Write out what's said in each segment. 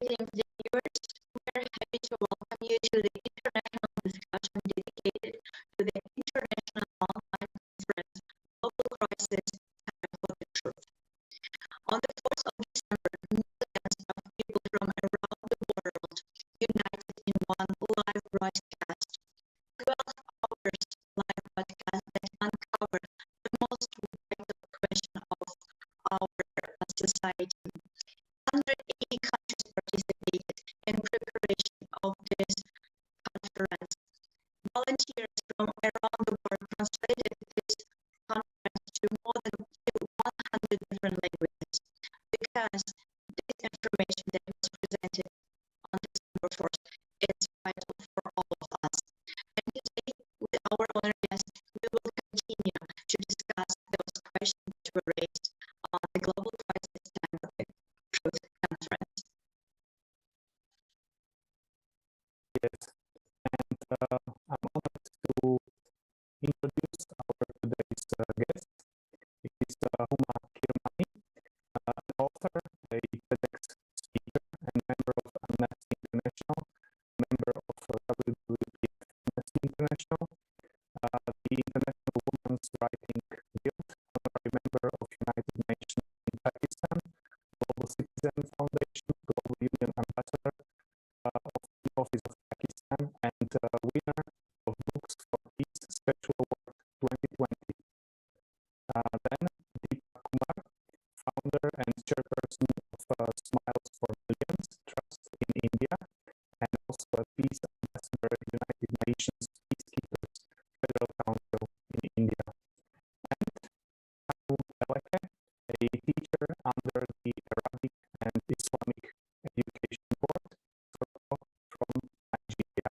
Greetings, viewers. We're happy to welcome you to the international discussion dedicated to the International Online Conference, Global Crisis, Time for the Truth. On the 4th of December, millions of people from around the world united in one live broadcast. 12 hours live broadcast that uncovered the most vital question of our society. 180 countries participated in preparation of this conference. Volunteers from around the world translated this conference to more than 100 different languages because this information that was presented on December 4th is vital for all of us. And today, with our honored guest, we will continue to discuss those questions that were raised on the Global Crisis Time of the Truth Conference. Yes, and I'm honored to introduce our today's guest. It is Huma Kirmani, an author, a TEDx speaker, and member of Amnesty International, member of WWF Amnesty International, the International Women's Writing Guild, honorary member of United Nations in Pakistan, Global Citizen Foundation, Global Union Ambassador of the Office of Pakistan, and winner of Books for Peace Special Award 2020. Then Deepak Kumar, founder and chairperson of Smiles for Millions Trust in India, and also a Peace Ambassador at United Nations Peacekeepers Federal Council in India. And Abu Eleke, a teacher under the Arabic and Islamic Education Board from Nigeria.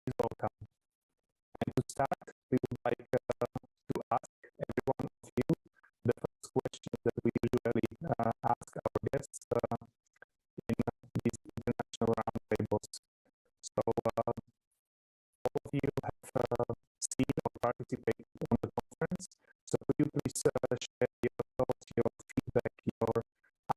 Please welcome. And to start, we would like to ask every one of you the first question that we usually ask our guests in these international roundtables. So all of you have seen or participated on the conference. So could you please share your thoughts, your feedback, your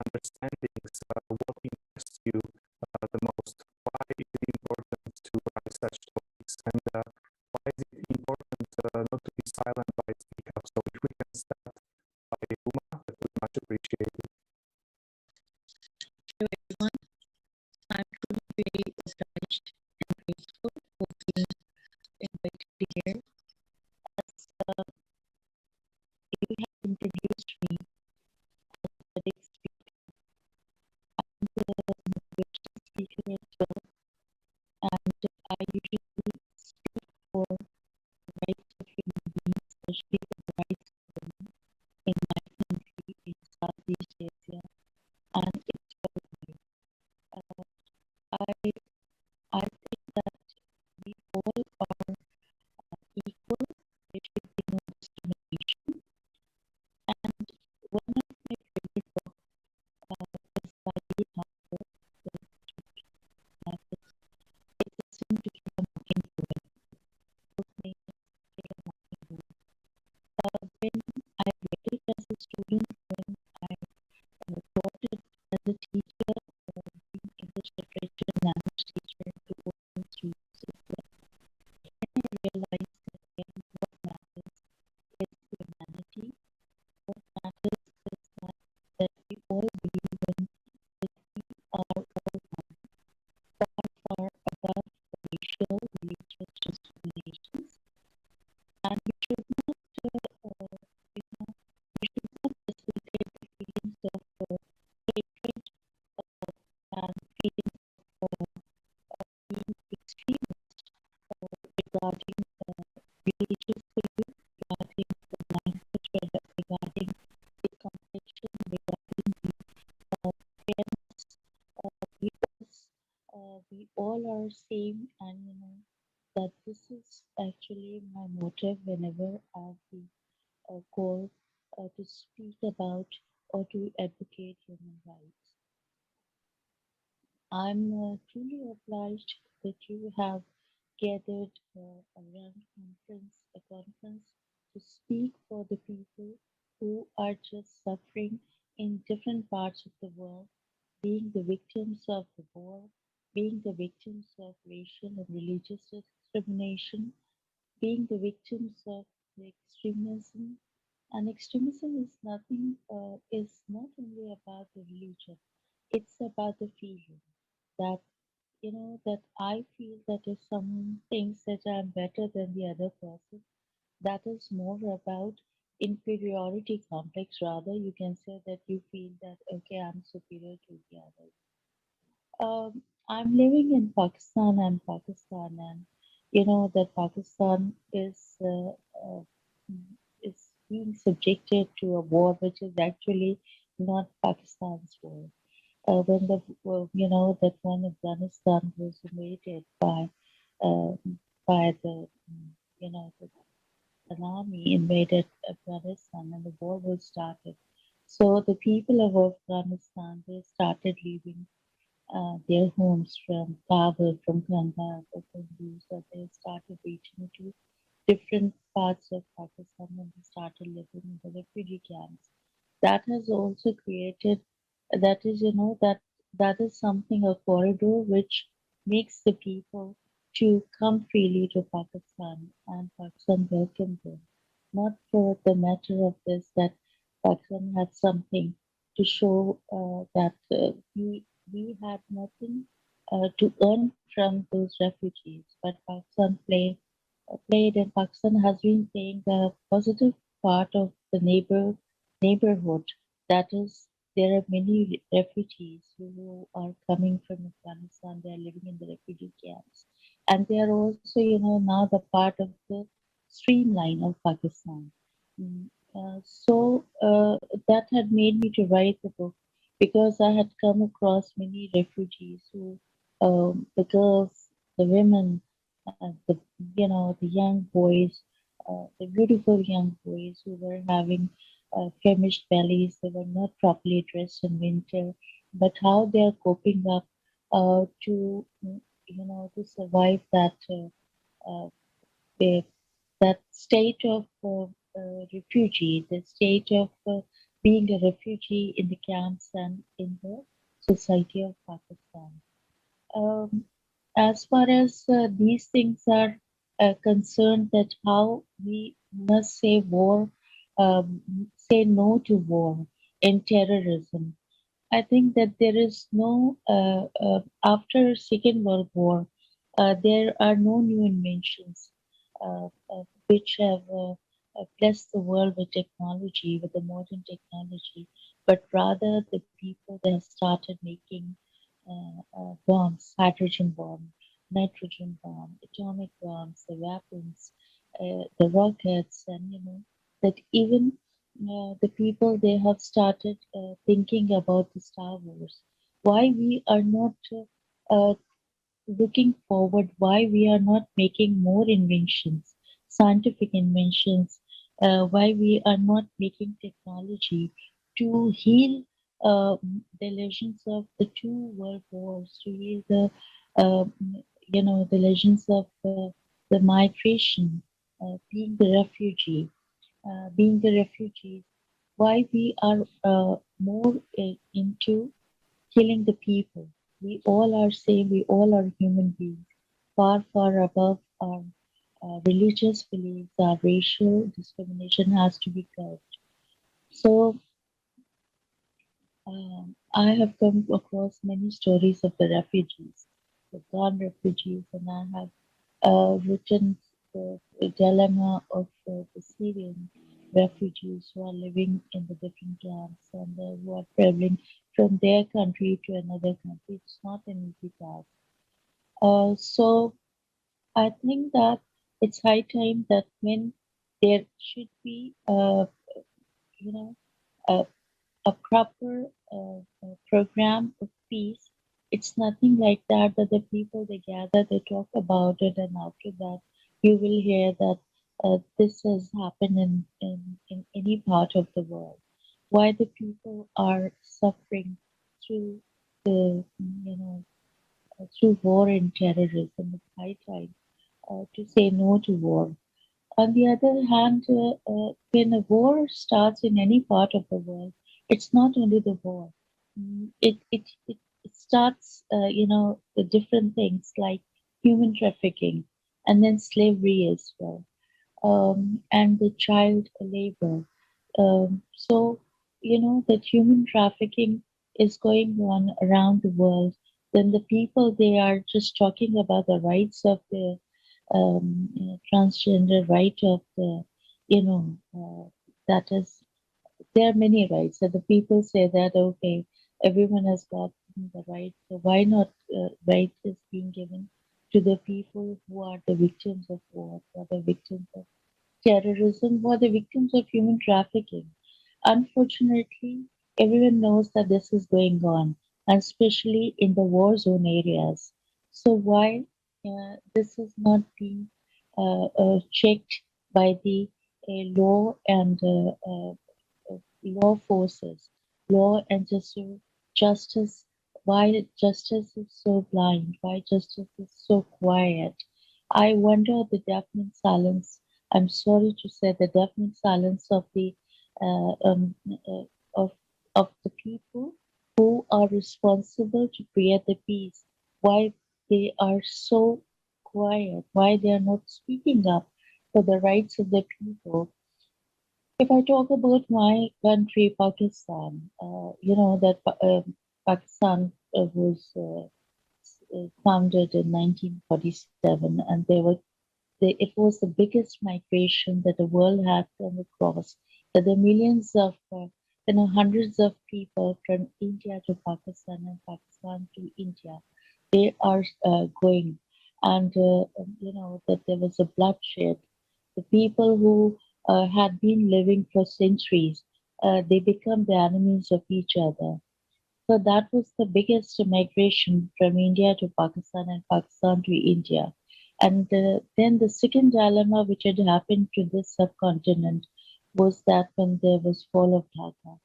understandings, what interests you the most? Why is it important to write such topics, and why is it important not to be silent but speak up? So if we can start by Huma, that would be much appreciated. Hello everyone, I'm truly very obliged and grateful for being invited here. As you have introduced me as a TEDx speaker, I'm a motivational speaker as well, and I usually speak for the rights of human beings, especially the rights of women in my country, in Southeast Asia, and it's worldwide. I think that we all are equal. There should be no discrimination. And one of my favorite books is by Harper, It's a Sin to Kill a Mockingbird. The book name is Kill a Mockingbird. When I read it as a student, when I taught it as a teacher, being English literature and language teacher to open students as well, then I realized that what matters is humanity. What matters is that we all believe in that we are all one, far, far above racial, religious discriminations. And we should not, facilitate the feelings of hatred and feelings of being extremist regarding religious belief, regarding the language, regarding the complexion, regarding the fairness. Because we all are same, and that this is actually my motive whenever I be called to speak about or to advocate human rights. I'm truly obliged that you have gathered a conference to speak for the people who are just suffering in different parts of the world being the victims of the war, being the victims of racial and religious discrimination, being the victims of the extremism. And extremism is not only about the religion, it's about the feeling that, that I feel that if someone thinks that I'm better than the other person, that is more about inferiority complex. Rather, you can say that you feel that, okay, I'm superior to the others. I'm living in Pakistan, and that Pakistan uh, is being subjected to a war which is actually not Pakistan's war. That when Afghanistan was invaded uh, by an army invaded Afghanistan and the war was started. So the people of Afghanistan, they started leaving their homes from Kabul, from Kandahar, from Kunduz, so they started reaching to different parts of Pakistan and they started living in the refugee camps. That has also created, that is, that is something, a corridor which makes the people to come freely to Pakistan and Pakistan welcomed them. Not for the matter of this, that Pakistan had something to show that we had nothing to earn from those refugees, but played, and Pakistan has been playing a positive part of the neighborhood. That is, there are many refugees who are coming from Afghanistan. They are living in the refugee camps, and they are also, now the part of the streamline of Pakistan. Mm, that had made me to write the book because I had come across many refugees who, the girls, the women, the young boys, the beautiful young boys who were having famished bellies. They were not properly dressed in winter, but how they are coping up to survive uh, the, that state of refugee, the state of being a refugee in the camps and in the society of Pakistan. Um, as far as these things are concerned, that how we must say no to war and terrorism. I think that there is no after Second World War, there are no new inventions which have blessed the world with technology, with the modern technology, but rather the people they have started making bombs, hydrogen bomb, nitrogen bomb, atomic bombs, the weapons, the rockets, and that even the people they have started thinking about the Star Wars. Why we are not looking forward? Why we are not making more inventions, scientific inventions? Why we are not making technology to heal the legends of the two world wars, to heal uh, the legends of the migration, being the refugees. Why we are more into killing the people. We all are same, we all are human beings, far, far above our religious beliefs, our racial discrimination has to be curbed. So, I have come across many stories of the refugees, the gone refugees, and I have written the dilemma of the Syrian refugees who are living in the different camps and who are traveling from their country to another country. It's not an easy task. So I think that it's high time that when there should be, you know, a a proper program of peace. It's nothing like that, that the people they gather, they talk about it, and after that, you will hear that this has happened in any part of the world. Why the people are suffering through the, through war and terrorism. It's high time to say no to war. On the other hand, when a war starts in any part of the world, it's not only the war. it starts, the different things like human trafficking and then slavery as well, and the child labor. So, that human trafficking is going on around the world. Then the people, they are just talking about the rights of the transgender, right of the, that is, there are many rights. So the people say that, okay, everyone has got the right. So why not right is being given to the people who are the victims of war, who are the victims of terrorism, who are the victims of human trafficking. Unfortunately, everyone knows that this is going on, and especially in the war zone areas. So why this is not being checked by the law and law forces, law and justice? Why justice is so blind? Why justice is so quiet? I wonder the deafening silence. I'm sorry to say the deafening silence of the uh, um, uh, of of the people who are responsible to create the peace. Why they are so quiet? Why they are not speaking up for the rights of the people? If I talk about my country, Pakistan, that Pakistan was founded in 1947, and it was the biggest migration that the world had come across. That the millions of, hundreds of people from India to Pakistan and Pakistan to India, they are going, and that there was a bloodshed. The people who had been living for centuries, they become the enemies of each other. So that was the biggest migration from India to Pakistan and Pakistan to India. And then the second dilemma which had happened to this subcontinent was that when there was fall of Dhaka.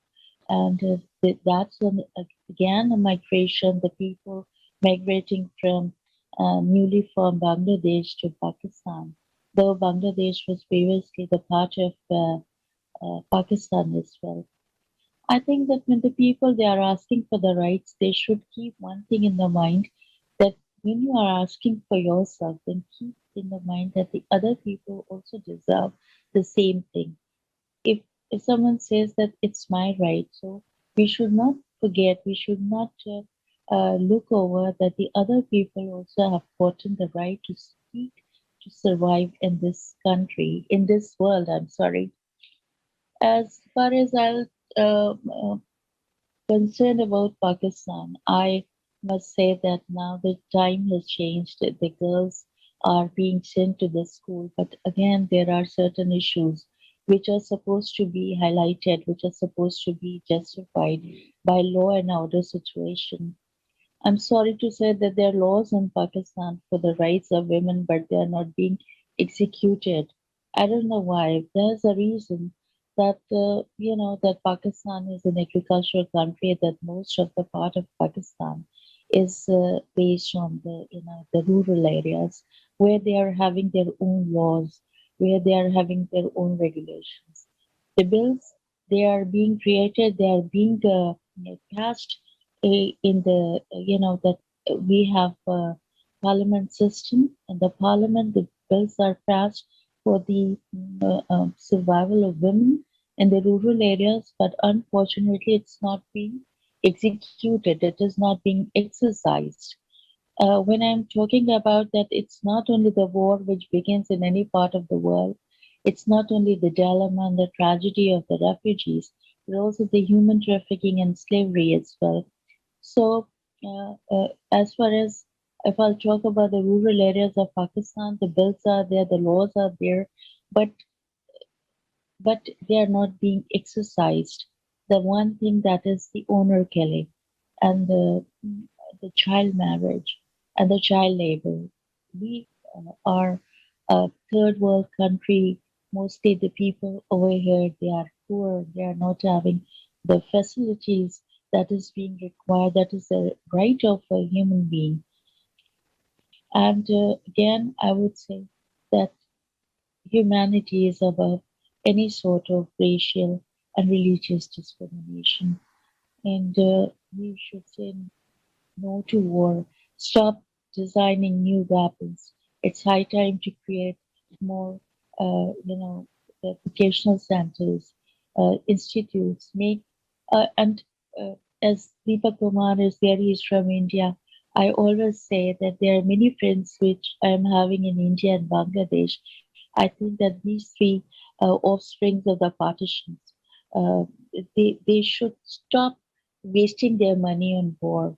And that's when began a migration, the people migrating from newly formed Bangladesh to Pakistan, though Bangladesh was previously the part of Pakistan as well. I think that when the people they are asking for the rights, they should keep one thing in the mind, that when you are asking for yourself, then keep in the mind that the other people also deserve the same thing. If someone says that it's my right, so we should not forget, we should not look over that the other people also have gotten the right to speak, to survive in this country, in this world. I'm sorry. As far as I'll concerned about Pakistan, I must say that now the time has changed. The girls are being sent to the school, but again, there are certain issues which are supposed to be highlighted, which are supposed to be justified by law and order situation. I'm sorry to say that there are laws in Pakistan for the rights of women, but they are not being executed. I don't know why. There's a reason that that Pakistan is an agricultural country. That most of the part of Pakistan is based on the rural areas where they are having their own laws, where they are having their own regulations. The bills they are being created, they are being passed in the that we have a parliament system. In the parliament, the bills are passed for the survival of women in the rural areas, but unfortunately, it's not being executed. It is not being exercised. When I'm talking about that, it's not only the war which begins in any part of the world, it's not only the dilemma and the tragedy of the refugees, but also the human trafficking and slavery as well. So, as far as if I'll talk about the rural areas of Pakistan, the bills are there, the laws are there, but they are not being exercised. The one thing that is the honor killing and the child marriage and the child labor. We are a third world country. Mostly the people over here, they are poor. They are not having the facilities that is being required. That is the right of a human being. And again, I would say that humanity is above any sort of racial and religious discrimination. And we should say no to war, stop designing new weapons. It's high time to create more, the vocational centers, institutes, and as Deepak Kumar is there, he's from India. I always say that there are many friends which I'm having in India and Bangladesh. I think that these three offsprings of the partitions, uh, they should stop wasting their money on war.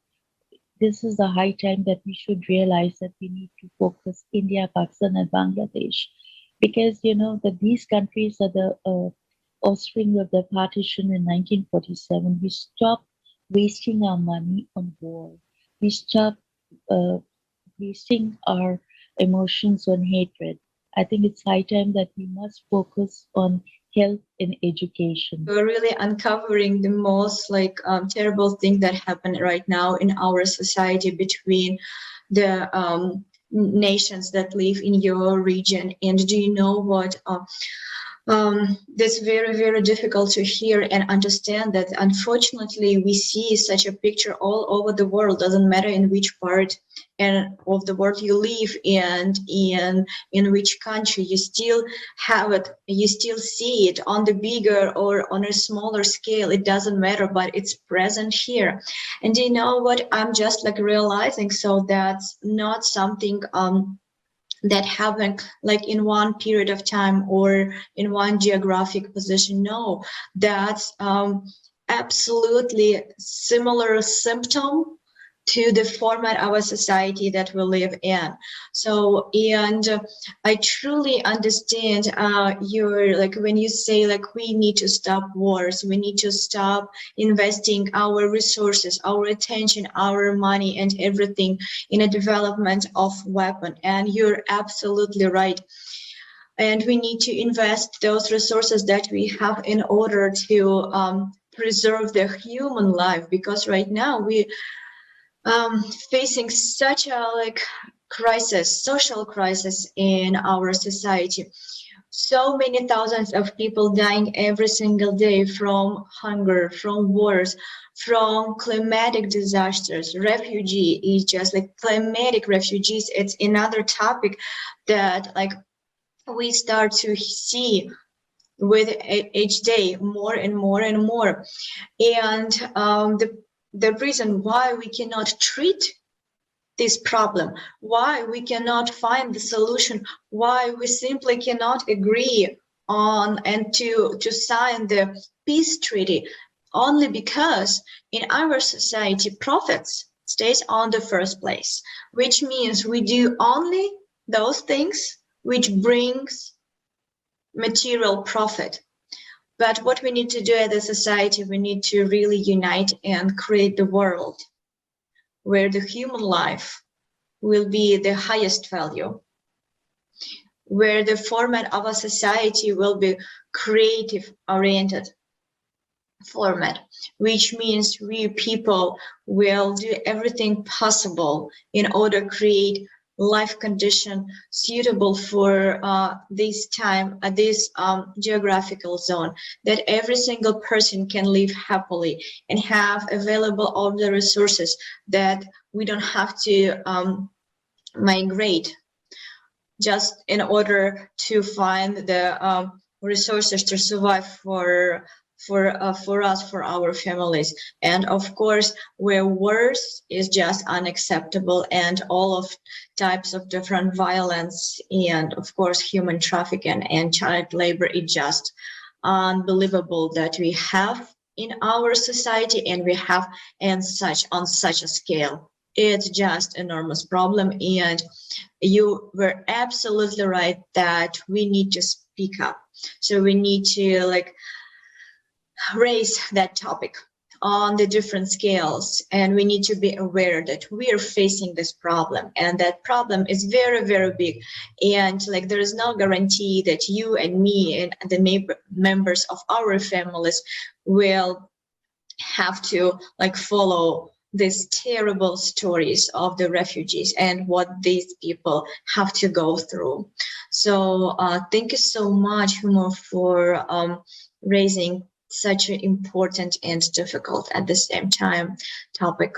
This is the high time that we should realize that we need to focus India, Pakistan, and Bangladesh, because that these countries are the offspring of the partition in 1947. We stop wasting our money on war. We stop wasting our emotions on hatred. I think it's high time that we must focus on health and education. We're really uncovering the most terrible thing that happened right now in our society between the nations that live in your region. And do you know what? That's very, very difficult to hear and understand that unfortunately we see such a picture all over the world, doesn't matter in which part and of the world you live and in which country, you still have it, you still see it on the bigger or on a smaller scale, it doesn't matter, but it's present here. And you know what, I'm just realizing, so that's not something that happened in one period of time or in one geographic position. No, that's absolutely similar symptom to the format of a society that we live in. So, and I truly understand your, when you say we need to stop wars, we need to stop investing our resources, our attention, our money and everything in a development of weapon. And you're absolutely right. And we need to invest those resources that we have in order to preserve the human life, because right now we facing such a crisis, social crisis in our society. So many thousands of people dying every single day from hunger, from wars, from climatic disasters. Refugee is just climatic refugees. It's another topic that we start to see with each day more and more and more. And the reason why we cannot treat this problem, why we cannot find the solution, why we simply cannot agree on and to sign the peace treaty, only because in our society profits stays on the first place, which means we do only those things which brings material profit. But what we need to do as a society, we need to really unite and create the world where the human life will be the highest value, where the format of a society will be creative-oriented format, which means we people will do everything possible in order to create life condition suitable for this time, this geographical zone, that every single person can live happily and have available all the resources, that we don't have to migrate just in order to find the resources to survive for us, for our families. And of course, where wars is just unacceptable, and all of types of different violence, and of course human trafficking and child labor is just unbelievable that we have in our society, and we have on such a scale. It's just enormous problem. And you were absolutely right that we need to speak up. So we need to raise that topic on the different scales, and we need to be aware that we are facing this problem, and that problem is very, very big. And there is no guarantee that you and me and the members of our families will have to follow these terrible stories of the refugees and what these people have to go through. So thank you so much, Humo, for raising such an important and difficult at the same time topic.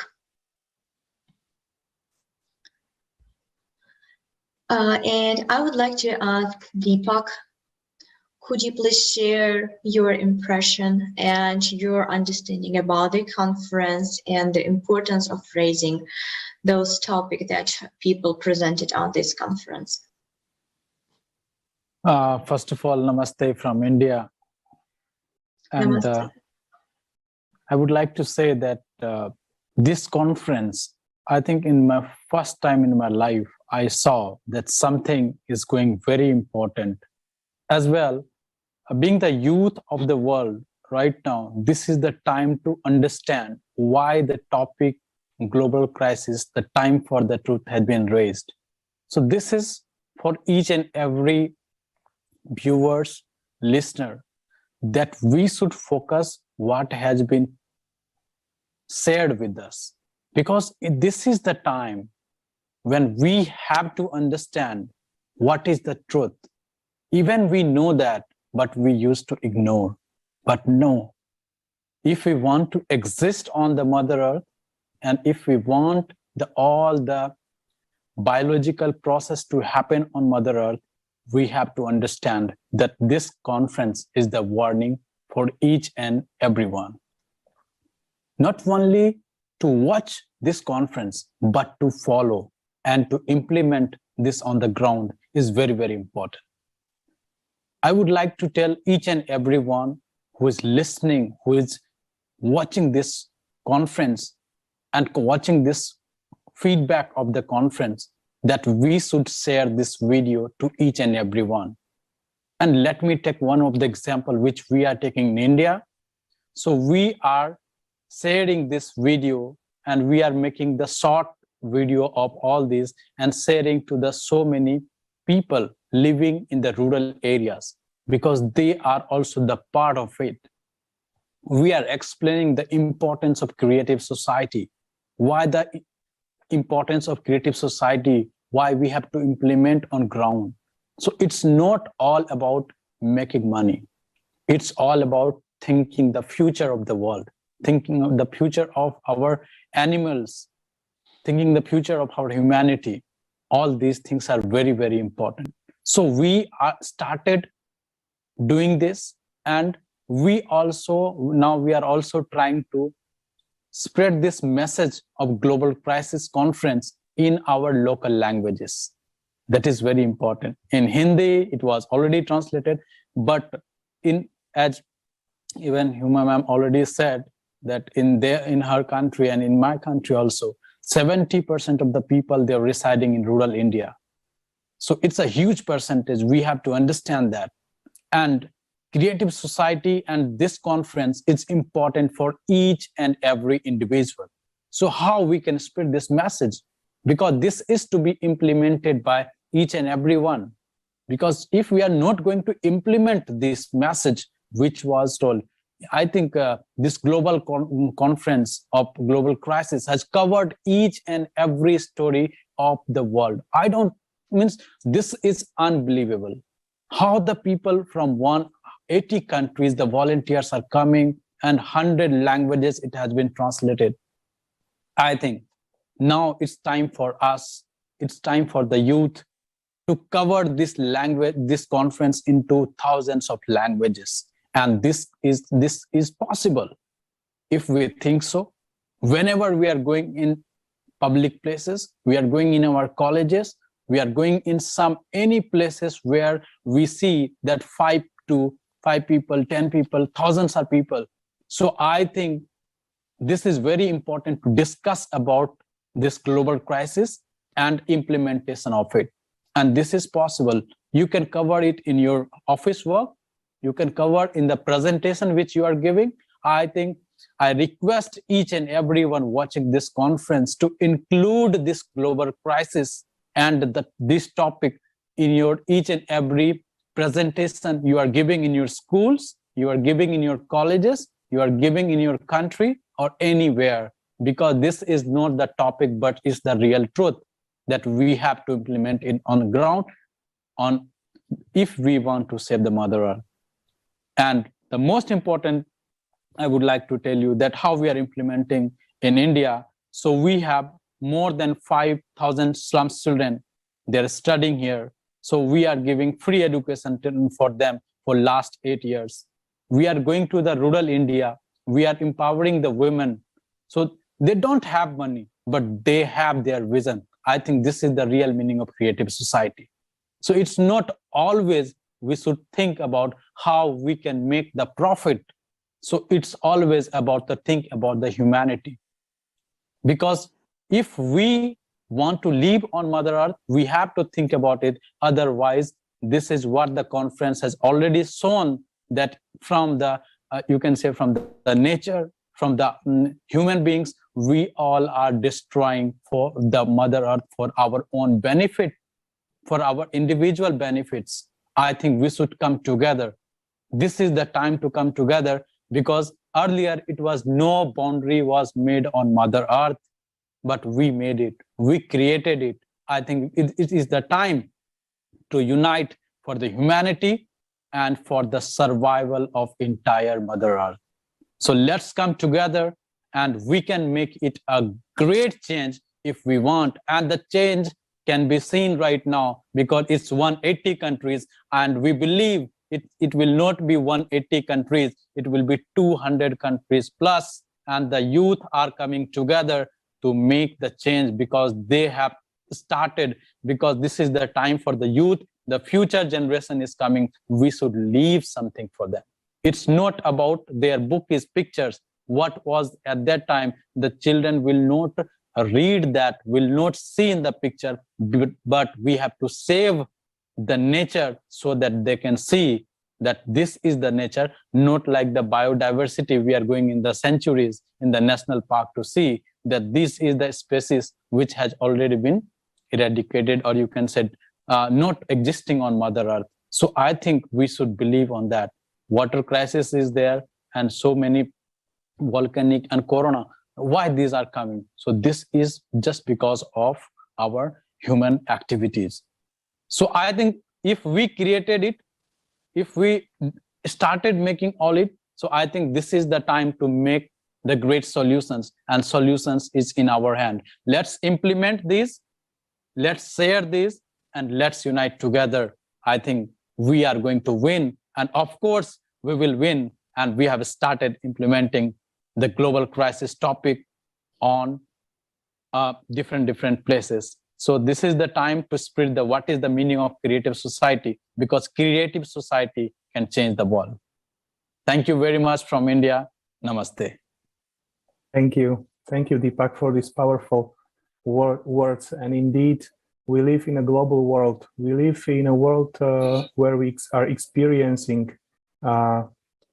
And I would like to ask Deepak, could you please share your impression and your understanding about the conference and the importance of raising those topics that people presented on this conference? First of all, namaste from India. And I would like to say that this conference, I think in my first time in my life, I saw that something is going very important. As well, being the youth of the world right now, this is the time to understand why the topic global crisis, the time for the truth has been raised. So this is for each and every viewers, listener, that we should focus what has been shared with us, because this is the time when we have to understand what is the truth. Even we know that, but we used to ignore. But no, if we want to exist on the Mother Earth, and if we want all the biological process to happen on Mother Earth, we have to understand that this conference is the warning for each and everyone. Not only to watch this conference, but to follow and to implement this on the ground is very, very important. I would like to tell each and everyone who is listening, who is watching this conference and watching this feedback of the conference, that we should share this video to each and everyone. And let me take one of the example which we are taking in India. So we are sharing this video and we are making the short video of all this and sharing to the so many people living in the rural areas, because they are also the part of it. We are explaining the importance of creative society, why the importance of creative society, why we have to implement on ground. So it's not all about making money. It's all about thinking the future of the world, thinking of the future of our animals, thinking the future of our humanity. All these things are very, very important. So we started doing this, and we are also trying to spread this message of global crisis conference in our local languages. That is very important. In Hindi, it was already translated, but as even Huma ma'am already said, that in her country and in my country also, 70% of the people, they're residing in rural India. So it's a huge percentage. We have to understand that. And creative society and this conference is important for each and every individual. So how we can spread this message? Because this is to be implemented by each and every one. Because if we are not going to implement this message, which was told, I think this global conference of global crisis has covered each and every story of the world. This is unbelievable. How the people from 180 countries, the volunteers are coming, and 100 languages it has been translated. I think now it's time for us, it's time for the youth to cover this conference into thousands of languages. And this is possible if we think so. Whenever we are going in public places, we are going in our colleges, we are going in any places where we see that 5 people, 10 people, thousands of people. So I think this is very important to discuss about this global crisis and implementation of it. And this is possible. You can cover it in your office work. You can cover in the presentation which you are giving. I think I request each and everyone watching this conference to include this global crisis and this topic in your each and every presentation you are giving in your schools, you are giving in your colleges, you are giving in your country or anywhere, because this is not the topic, but it's the real truth that we have to implement it on the ground if we want to save the Mother Earth. And the most important I would like to tell you that how we are implementing in India. So we have more than 5,000 slum children. They're studying here. So we are giving free education for them for last 8 years. We are going to the rural India. We are empowering the women. So they don't have money, but they have their vision. I think this is the real meaning of creative society. So it's not always we should think about how we can make the profit. So it's always about the think about the humanity. Because if we want to live on Mother Earth, we have to think about it. Otherwise, this is what the conference has already shown, that from the, you can say from the nature, from the human beings, we all are destroying for the Mother Earth for our own benefit, for our individual benefits. I think we should come together. This is the time to come together, because earlier it was no boundary was made on Mother Earth, but we made it, we created it. I think it is the time to unite for the humanity and for the survival of entire Mother Earth. So let's come together and we can make it a great change if we want. And the change can be seen right now because it's 180 countries, and we believe it will not be 180 countries, it will be 200 countries plus, and the youth are coming together to make the change because they have started, because this is the time for the youth. The future generation is coming. We should leave something for them. It's not about their book is pictures. What was at that time, the children will not read that, will not see in the picture, but we have to save the nature so that they can see that this is the nature, not like the biodiversity we are going in the centuries in the national park to see that this is the species which has already been eradicated, or you can say not existing on Mother Earth. So I think we should believe on that. Water crisis is there, and so many volcanic and corona. Why these are coming? So this is just because of our human activities. So I think if we created it, if we started making all it, so I think this is the time to make the great solutions, and solutions is in our hand. Let's implement this, let's share this, and let's unite together. I think we are going to win, and of course we will win. And we have started implementing the global crisis topic on different places. So this is the time to spread the what is the meaning of creative society, because creative society can change the world. Thank you very much from India. Namaste. Thank you, Deepak, for these powerful words. And indeed, we live in a global world. We live in a world where we are experiencing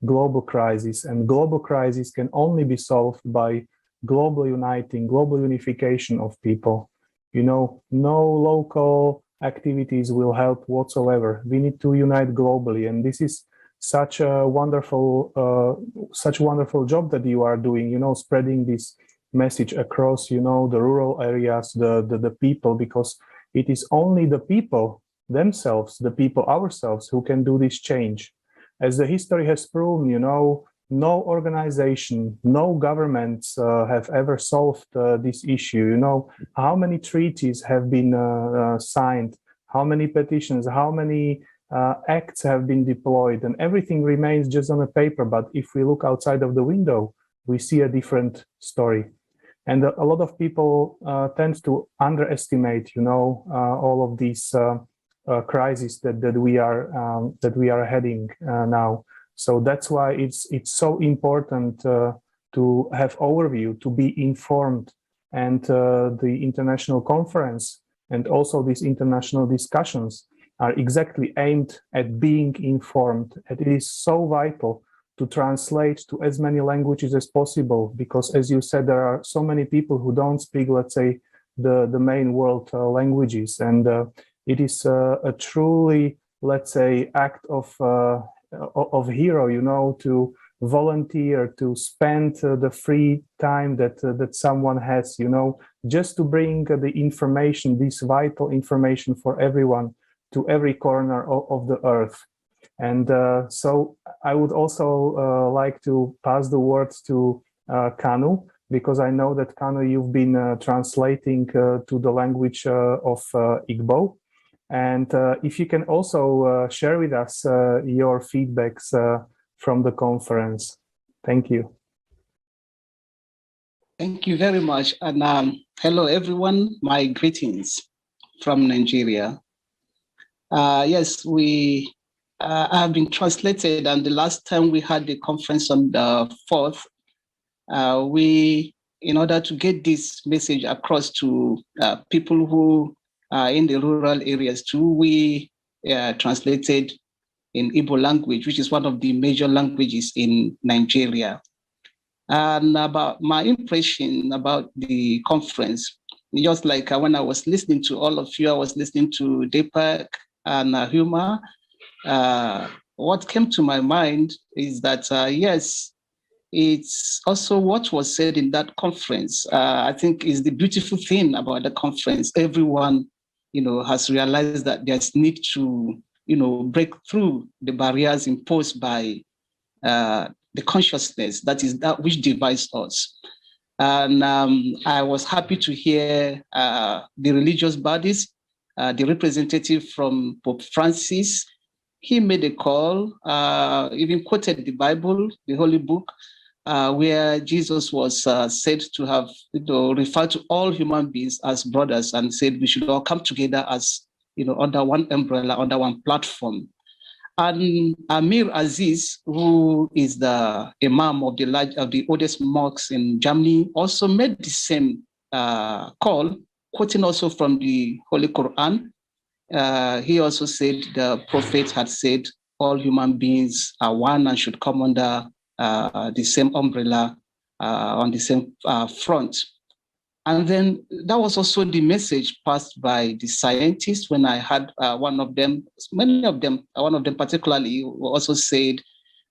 global crisis, and global crisis can only be solved by global uniting, global unification of people. You know, no local activities will help whatsoever. We need to unite globally, and this is such a wonderful job that you are doing. You know, spreading this message across, you know, the rural areas, the people, because it is only the people themselves, the people ourselves, who can do this change. As the history has proven, you know, no organization, no governments have ever solved this issue. You know, how many treaties have been signed, how many petitions, how many acts have been deployed, and everything remains just on a paper. But if we look outside of the window, we see a different story. And a lot of people tend to underestimate, you know, all of these crises that we are heading now. So that's why it's so important to have overview, to be informed, and the international conference and also these international discussions are exactly aimed at being informed. And it is so vital to translate to as many languages as possible, because, as you said, there are so many people who don't speak, let's say, the main world languages, and it is a truly, let's say, act of hero, you know, to volunteer, to spend the free time that someone has, you know, just to bring the information, this vital information for everyone, to every corner of the earth. And so I would also like to pass the words to Kanu, because I know that, Kanu, you've been translating to the language of Igbo. And if you can also share with us your feedbacks from the conference. Thank you. Thank you very much. And hello, everyone. My greetings from Nigeria. Yes, we have been translated, and the last time we had the conference on the 4th, we, in order to get this message across to people who are in the rural areas too, we translated in Igbo language, which is one of the major languages in Nigeria. And about my impression about the conference, just like when I was listening to all of you, I was listening to Deepak and Huma. What came to my mind is that, yes, it's also what was said in that conference. I think is the beautiful thing about the conference. Everyone, has realized that there's need to, break through the barriers imposed by the consciousness that is that which divides us. And I was happy to hear the religious bodies, the representative from Pope Francis. He made a call, even quoted the Bible, the Holy Book, where Jesus was said to have referred to all human beings as brothers, and said we should all come together as under one umbrella, under one platform. And Amir Aziz, who is the imam of the oldest mosques in Germany, also made the same call, quoting also from the Holy Quran. He also said the prophet had said all human beings are one and should come under the same umbrella, on the same front. And then that was also the message passed by the scientists when I had one of them particularly also said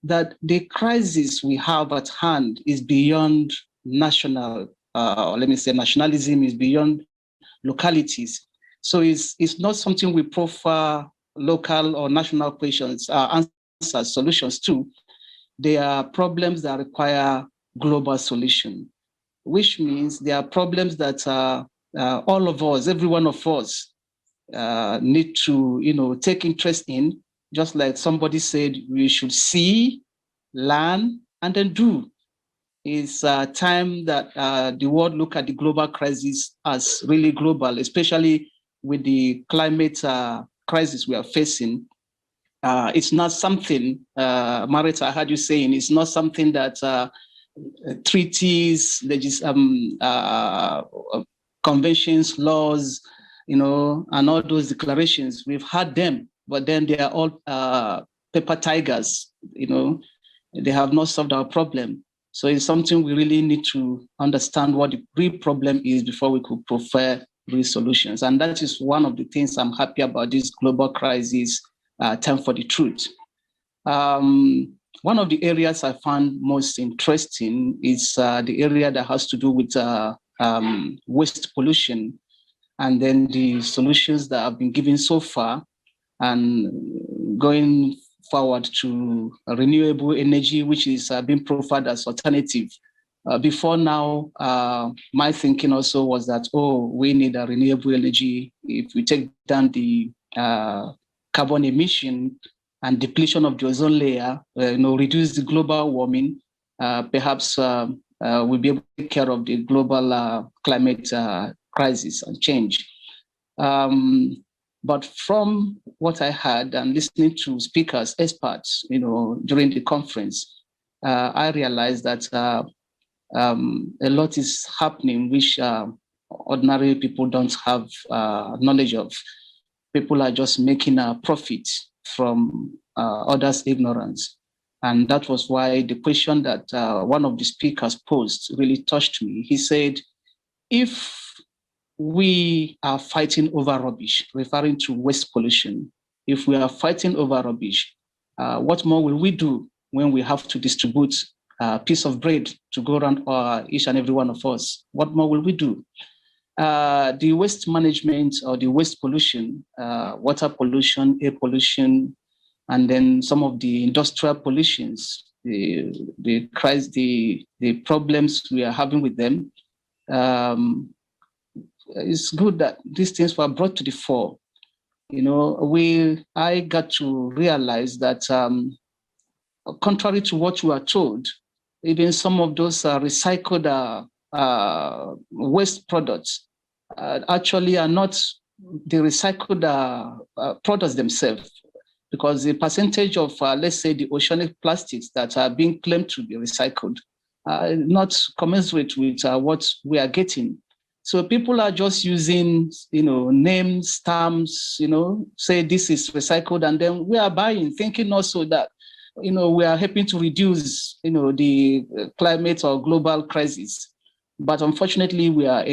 that the crisis we have at hand is beyond national, nationalism, is beyond localities. So it's not something we prefer local or national questions, answers, solutions to. They are problems that require global solution, which means there are problems that all of us, every one of us, need to, take interest in. Just like somebody said, we should see, learn, and then do. It's time that the world look at the global crisis as really global, especially with the climate crisis we are facing. It's not something, Marita, I heard you saying, it's not something that treaties, conventions, laws, and all those declarations, we've had them, but then they are all paper tigers, they have not solved our problem. So it's something we really need to understand what the real problem is before we could prefer real solutions. And that is one of the things I'm happy about this global crisis, time for the truth. One of the areas I found most interesting is the area that has to do with waste pollution, and then the solutions that have been given so far, and going forward to renewable energy, which is being profiled as alternative. Before now, my thinking also was that, we need a renewable energy. If we take down the carbon emission and depletion of the ozone layer, reduce the global warming, perhaps we'll be able to take care of the global climate crisis and change. But from what I heard and listening to speakers, experts, during the conference, I realized that a lot is happening which ordinary people don't have knowledge of. People are just making a profit from others' ignorance. And that was why the question that one of the speakers posed really touched me. He said, if we are fighting over rubbish, referring to waste pollution, if we are fighting over rubbish, what more will we do when we have to distribute a piece of bread to go around each and every one of us? What more will we do? The waste management or the waste pollution, water pollution, air pollution, and then some of the industrial pollutions, the problems we are having with them. It's good that these things were brought to the fore. I got to realize that contrary to what we are told, even some of those recycled waste products actually are not the recycled products themselves, because the percentage of, let's say, the oceanic plastics that are being claimed to be recycled are not commensurate with what we are getting. So people are just using, names, stamps, say this is recycled, and then we are buying, thinking also that, we are helping to reduce, the climate or global crisis. But unfortunately, we are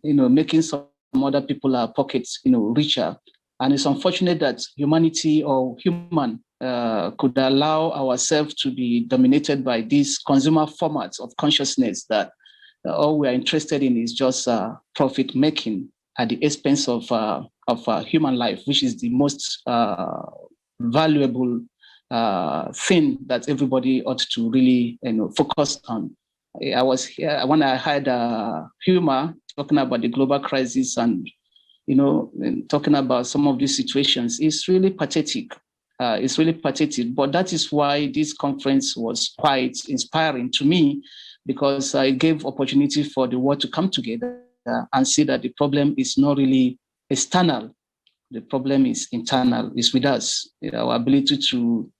making some other people's pockets, richer. And it's unfortunate that humanity or human could allow ourselves to be dominated by these consumer formats of consciousness that all we are interested in is just profit making at the expense of human life, which is the most valuable thing that everybody ought to really focus on. I was here when I had humor talking about the global crisis and talking about some of these situations. It's really pathetic. It's really pathetic. But that is why this conference was quite inspiring to me, because it gave opportunity for the world to come together and see that the problem is not really external. The problem is internal. It's with us. Our ability to,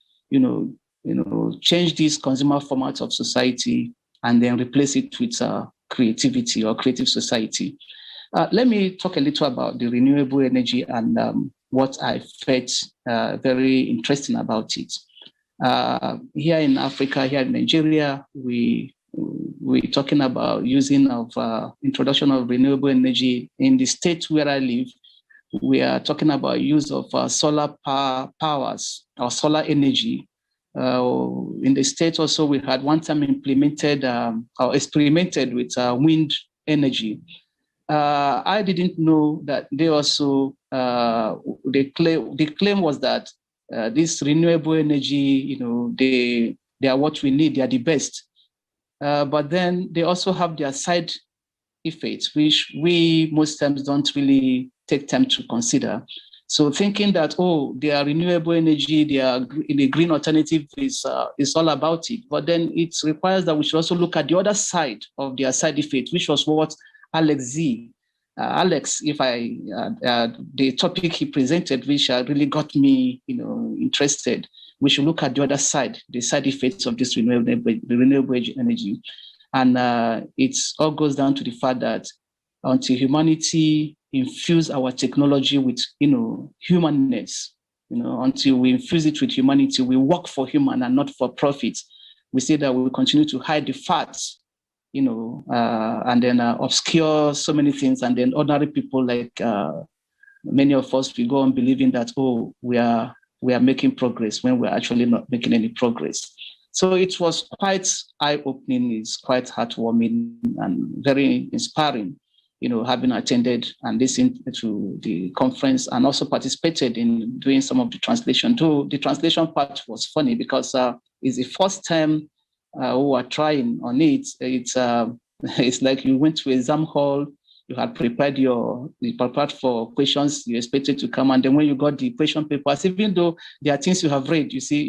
change these consumer formats of society and then replace it with creativity or creative society. Let me talk a little about the renewable energy and what I felt very interesting about it. Here in Africa, here in Nigeria, we're talking about using of introduction of renewable energy. In the state where I live, we are talking about use of solar powers or solar energy. In the state also, we had one time implemented or experimented with wind energy. I didn't know that they also, the claim was that this renewable energy, they are what we need, they are the best. But then they also have their side effects, which we most times don't really take time to consider. So thinking that, they are renewable energy, they are in a green alternative is all about it. But then it requires that we should also look at the other side of their side effects, which was what Alex, the topic he presented, which really got me, interested. We should look at the other side, the side effects of this renewable energy. And it all goes down to the fact that until humanity infuse our technology with, humanness, until we infuse it with humanity, we work for human and not for profit. We say that we will continue to hide the facts, and then obscure so many things. And then ordinary people like many of us, we go on believing that, we are making progress when we're actually not making any progress. So it was quite eye-opening, it's quite heartwarming and very inspiring, having attended and listened to the conference and also participated in doing some of the translation too. The translation part was funny because it's the first time we are trying on it. It's like you went to exam hall, you had prepared for questions you expected to come, and then when you got the question papers, even though there are things you have read, you see,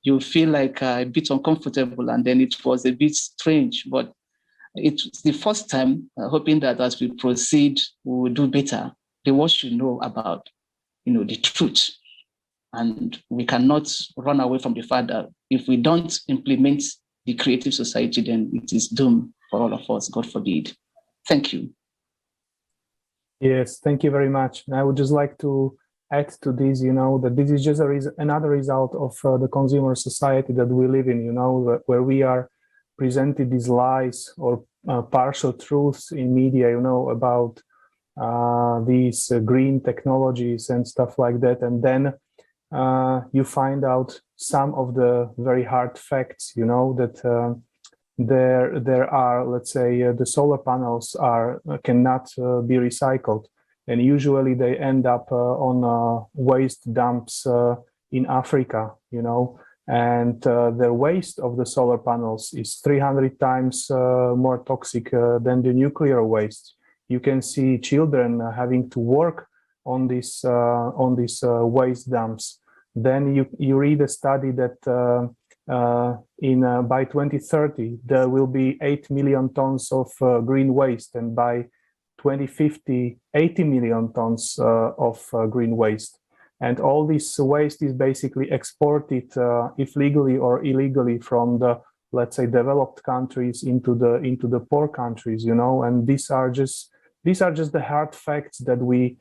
you feel like a bit uncomfortable, and then it was a bit strange. But it's the first time, hoping that as we proceed, we will do better. The world should know about, the truth, and we cannot run away from the fact that if we don't implement the creative society, then it is doomed for all of us. God forbid. Thank you. Yes, thank you very much. And I would just like to add to this, that this is just another result of the consumer society that we live in, where we are presented these lies or partial truths in media, about these green technologies and stuff like that. And then you find out some of the very hard facts, that there are, let's say, the solar panels cannot be recycled, and usually they end up on waste dumps in Africa, you know, and the waste of the solar panels is 300 times more toxic than the nuclear waste. You can see children having to work on these waste dumps. Then you read a study that by 2030 there will be 8 million tons of green waste, and by 2050 80 million tons of green waste. And all this waste is basically exported, if legally or illegally, from the, let's say, developed countries into the poor countries, you know. And these are just the hard facts that we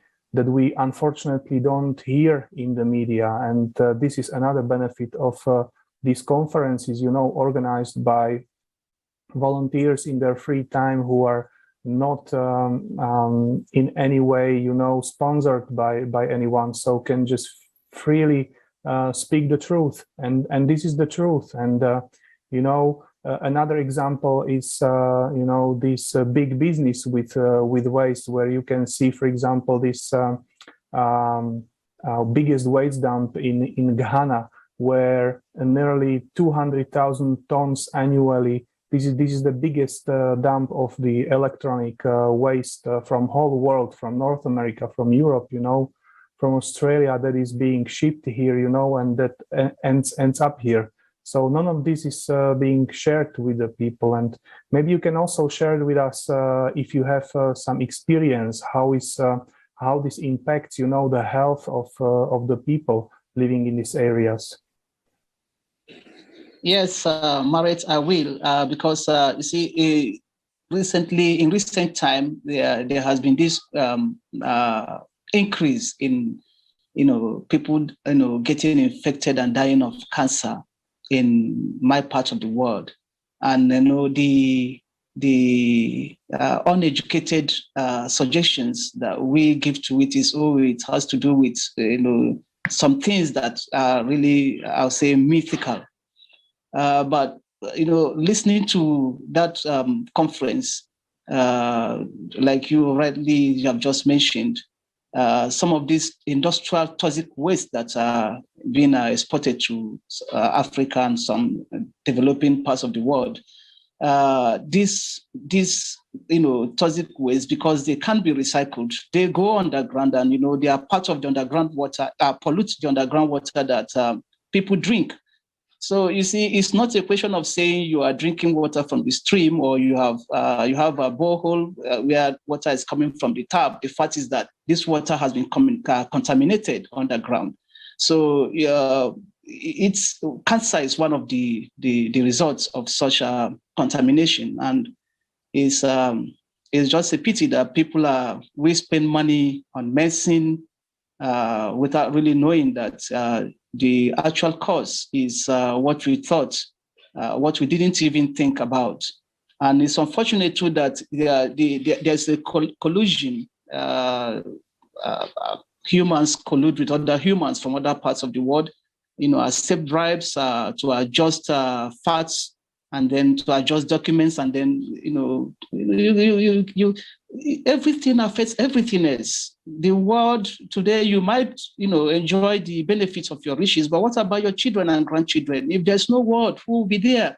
unfortunately don't hear in the media. And this is another benefit of these conferences, you know, organized by volunteers in their free time who are not in any way, you know, sponsored by anyone, so can just freely speak the truth, and this is the truth. And you know, another example is you know, this big business with waste, where you can see, for example, this biggest waste dump in Ghana, where nearly 200,000 tons annually. This is the biggest dump of the electronic waste from whole world, from North America, from Europe, you know, from Australia, that is being shipped here, you know, and that ends up here. So none of this is being shared with the people. And maybe you can also share with us if you have some experience, how this impacts, you know, the health of the people living in these areas. Yes, Marit, I will, because you see, in recent time, there has been this increase in, you know, people, you know, getting infected and dying of cancer in my part of the world, and you know, the uneducated suggestions that we give to it is, oh, it has to do with, you know, some things that are really, I'll say, mythical. But you know, listening to that conference, like you rightly have just mentioned, some of these industrial toxic waste that are being exported to Africa and some developing parts of the world, these you know, toxic waste, because they can't be recycled, they go underground, and you know, they are part of the underground water, pollute the underground water that people drink. So you see, it's not a question of saying you are drinking water from the stream, or you have a borehole where water is coming from the tap. The fact is that this water has been contaminated underground. So cancer is one of the results of such contamination, and it's just a pity that we spend money on medicine without really knowing that the actual cause is what we thought, what we didn't even think about. And it's unfortunate too that there's a collusion. Humans collude with other humans from other parts of the world, you know, accept bribes to adjust facts, and then to adjust documents, and then, you know, everything affects everything else. The world today, you might, you know, enjoy the benefits of your riches, but what about your children and grandchildren? If there's no world, who will be there?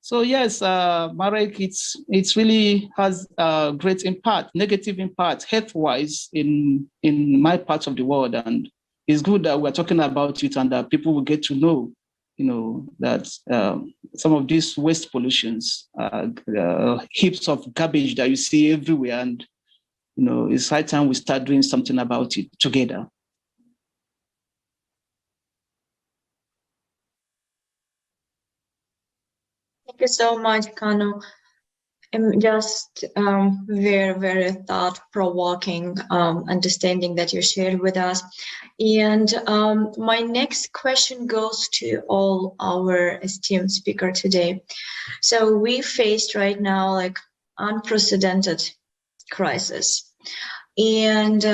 So yes, Marek, it's really has a great impact, negative impact, health-wise in my part of the world, and it's good that we're talking about it, and that people will get to know, you know, that some of these waste pollutions, heaps of garbage that you see everywhere, and you know, it's high time we start doing something about it together. Thank you so much, Kano. Just very, very thought-provoking understanding that you shared with us. And my next question goes to all our esteemed speaker today. So we faced right now like unprecedented crisis, and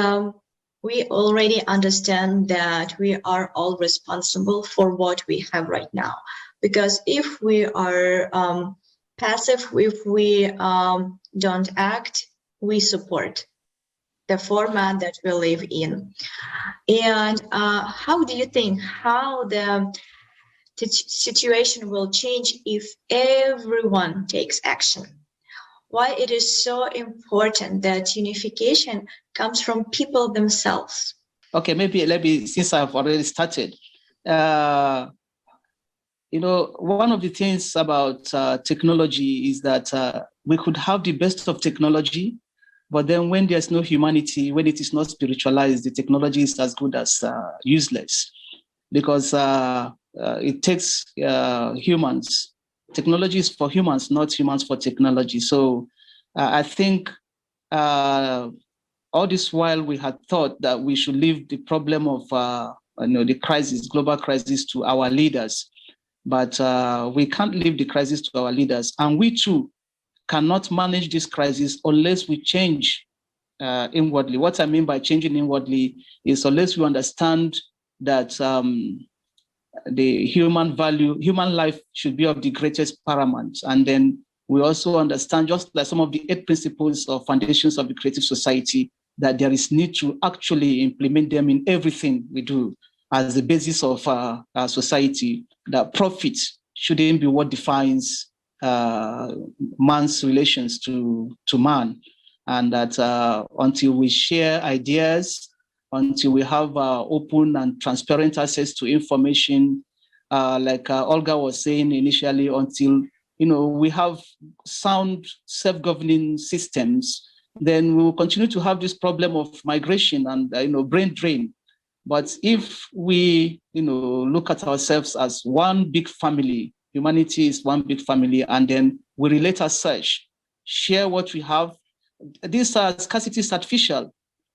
we already understand that we are all responsible for what we have right now. Because if we are passive, if we don't act, we support. the format that we live in. And how do you think how the situation will change if everyone takes action? Why it is so important that unification comes from people themselves? Okay, maybe since I've already started, you know, one of the things about technology is that we could have the best of technology, but then when there's no humanity, when it is not spiritualized, the technology is as good as useless, because it takes humans. Technology is for humans, not humans for technology. So I think all this while we had thought that we should leave the problem of the crisis, global crisis, to our leaders. But we can't leave the crisis to our leaders. And we too cannot manage this crisis unless we change inwardly. What I mean by changing inwardly is unless we understand that the human life should be of the greatest paramount. And then we also understand, just like some of the 8 principles or foundations of the creative society, that there is need to actually implement them in everything we do as the basis of our society, that profit shouldn't be what defines man's relations to man. And that until we share ideas, until we have open and transparent access to information, like Olga was saying initially, until we have sound self-governing systems, then we will continue to have this problem of migration and brain drain. But if we look at ourselves as one big family, humanity is one big family, and then we relate as such, share what we have, this scarcity is artificial,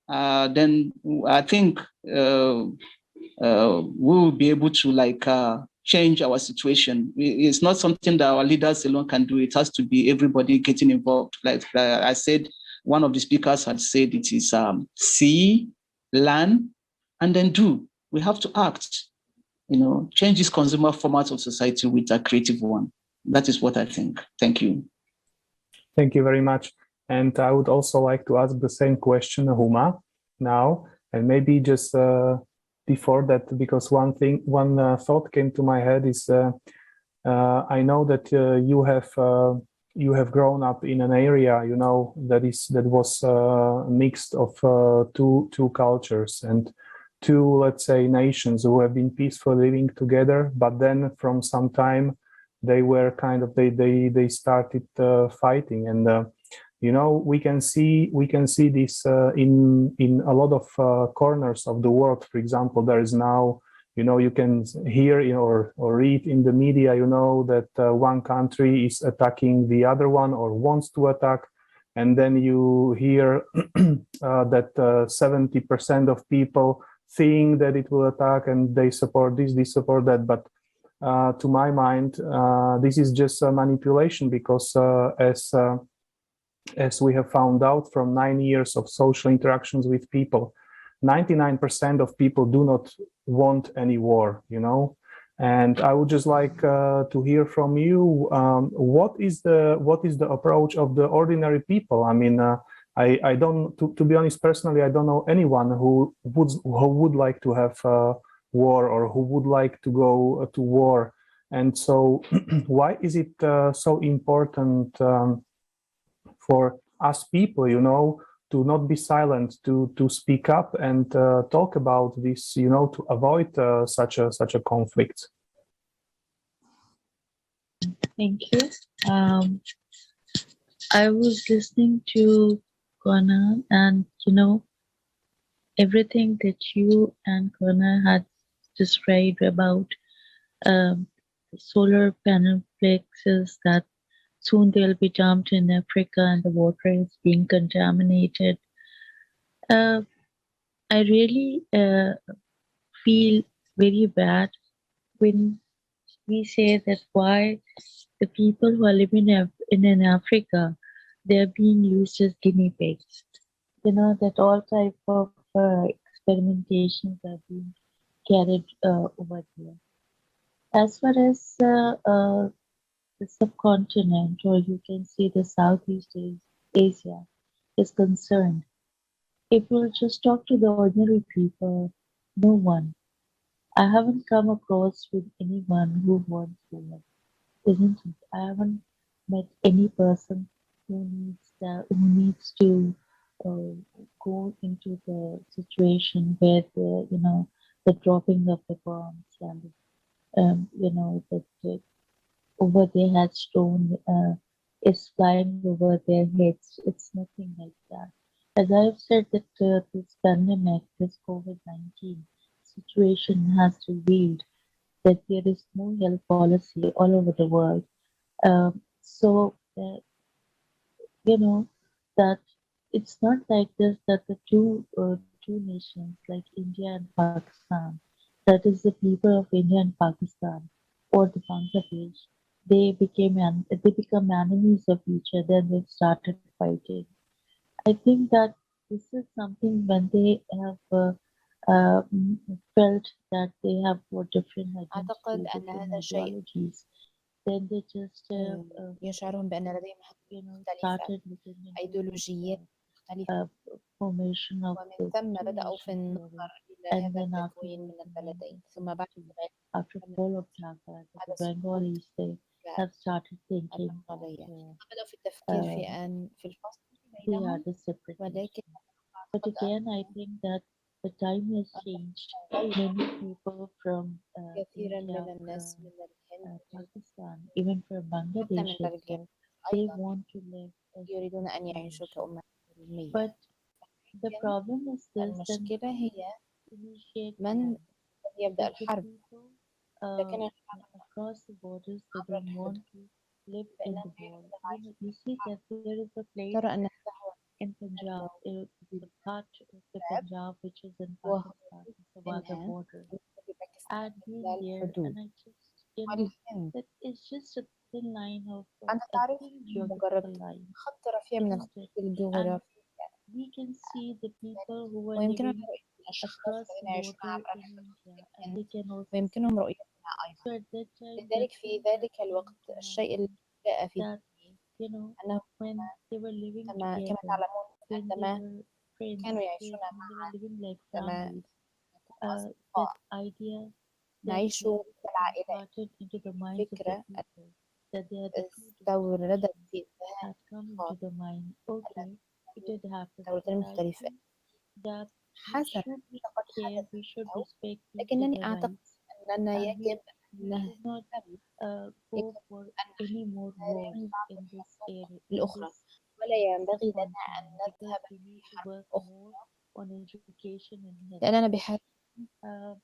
then I think we will be able to change our situation. It's not something that our leaders alone can do. It has to be everybody getting involved. Like I said, one of the speakers had said, it is see, learn, and then do. We have to act, change this consumer format of society with a creative one. That is what I think. Thank you. Thank you very much. And I would also like to ask the same question, Huma, now, and maybe just before that, because one thought came to my head is, I know that you have grown up in an area, that was mixed of two cultures and two, let's say, nations who have been peacefully living together, but then from some time they were they started fighting, and we can see this in a lot of corners of the world. For example, there is now, you can hear or read in the media, that one country is attacking the other one or wants to attack, and then you hear that 70% of people think that it will attack and they support this, they support that. But to my mind, this is just a manipulation, because as we have found out from 9 years of social interactions with people, 99% of people do not want any war, And I would just like to hear from you, what is the approach of the ordinary people? I mean, I don't, to be honest, personally, I don't know anyone who would like to have war or who would like to go to war. And so why is it so important for us people, to not be silent, to speak up and talk about this, to avoid such a conflict? Thank you. I was listening to Kona, and everything that you and Kona had described about solar panel flexes, that soon they'll be dumped in Africa and the water is being contaminated. I really feel very bad when we say that why the people who are living in Africa, they're being used as guinea pigs. That all type of experimentations are being carried over there. As far as the subcontinent, or you can say the Southeast Asia, is concerned, if you'll just talk to the ordinary people, no one. I haven't come across with anyone who wants to live, isn't it? I haven't met any person who needs to uh, go into the situation where the dropping of the bombs and that over their headstone is flying over their heads. It's nothing like that. As I've said that this pandemic, this COVID-19 situation has revealed that there is no health policy all over the world. So you know that it's not like this that the two nations like India and Pakistan, that is the people of India and Pakistan or the Bangladesh, they become enemies of each other and they've started fighting. I think that this is something when they have felt that they have different أعتقد identities, أن different هذا شيء ideologies, then they just يشعرهم بأن لديهم أهداف مختلفة، started looking into أيديولوجيات this مختلفة، formation of ومن the ثم two بدأوا في nation النظر theory. إلى And هذا then التكوين من afterwards, in البلدين، ثم بعد 1970, ذلك after fall of Dhaka, the هذا سقوط Bengalis, they have started thinking البنغالية، that بدأوا في التفكير في الفصل they are بينهم، the separate ولكن nation. But أعتقد again, I أن think that the time has changed. Many people from كثيرا India, من الناس from من الهند Pakistan, even from حتى من Bangladesh البلدان itself, they أيضا want to live as a يريدون أن separate يعيشوا nation. كأمة علمية. But the لكن problem is this: then المشكلة هي initiate من war. الذي يبدأ If the الحرب، people إذا كان across the borders they عبر don't الحدود want to live in فإنهم the war. يريدون العيش You see that there is a place ترى أن هذا هو in Punjab, it's a part of the الشعب Punjab which is in وهو Pakistan, it's the Wagah منها border. في باكستان I've been خلال there الحدود and I just, والهند. that it's just a thin line of أنت a تعرف thin مجرد geographical line, خط رفيع من isn't الخطوط it? And الجغرافية، we can see the people who are ويمكننا living رؤية الأشخاص across the الذين يعيشون border عبر in الحدود India, في and الهند، they can also ويمكنهم see. رؤيتنا أيضا. So at that time, the لذلك في thing that ذلك came الوقت to my الشيء mind الذي جاء في that ذهني أنه when they were living كما together, تعلمون when they عندما were friends, كانوا يعيشون when they were معا، living like عندما families, كانوا that أصدقاء idea that نعيش was كالعائلات، imparted into the minds of the الفكرة people, that they are the two different استوردت nations, في ذهن had come into الأشخاص the mind. Okay, it did happen, دولتين but I مختلفة think that we حسب should لقد care, حدث we should أو، respect each لكنني other أعتقد rights, أننا and يجب we أن should not نهتم go يجب for أن any more wars نحترم بعض in this area, in الأخرى، this ولا ينبغي لنا أن subcontinent, because نذهب we في need to حرب work أخرى، more on education and health. لأننا بحاجة Uh,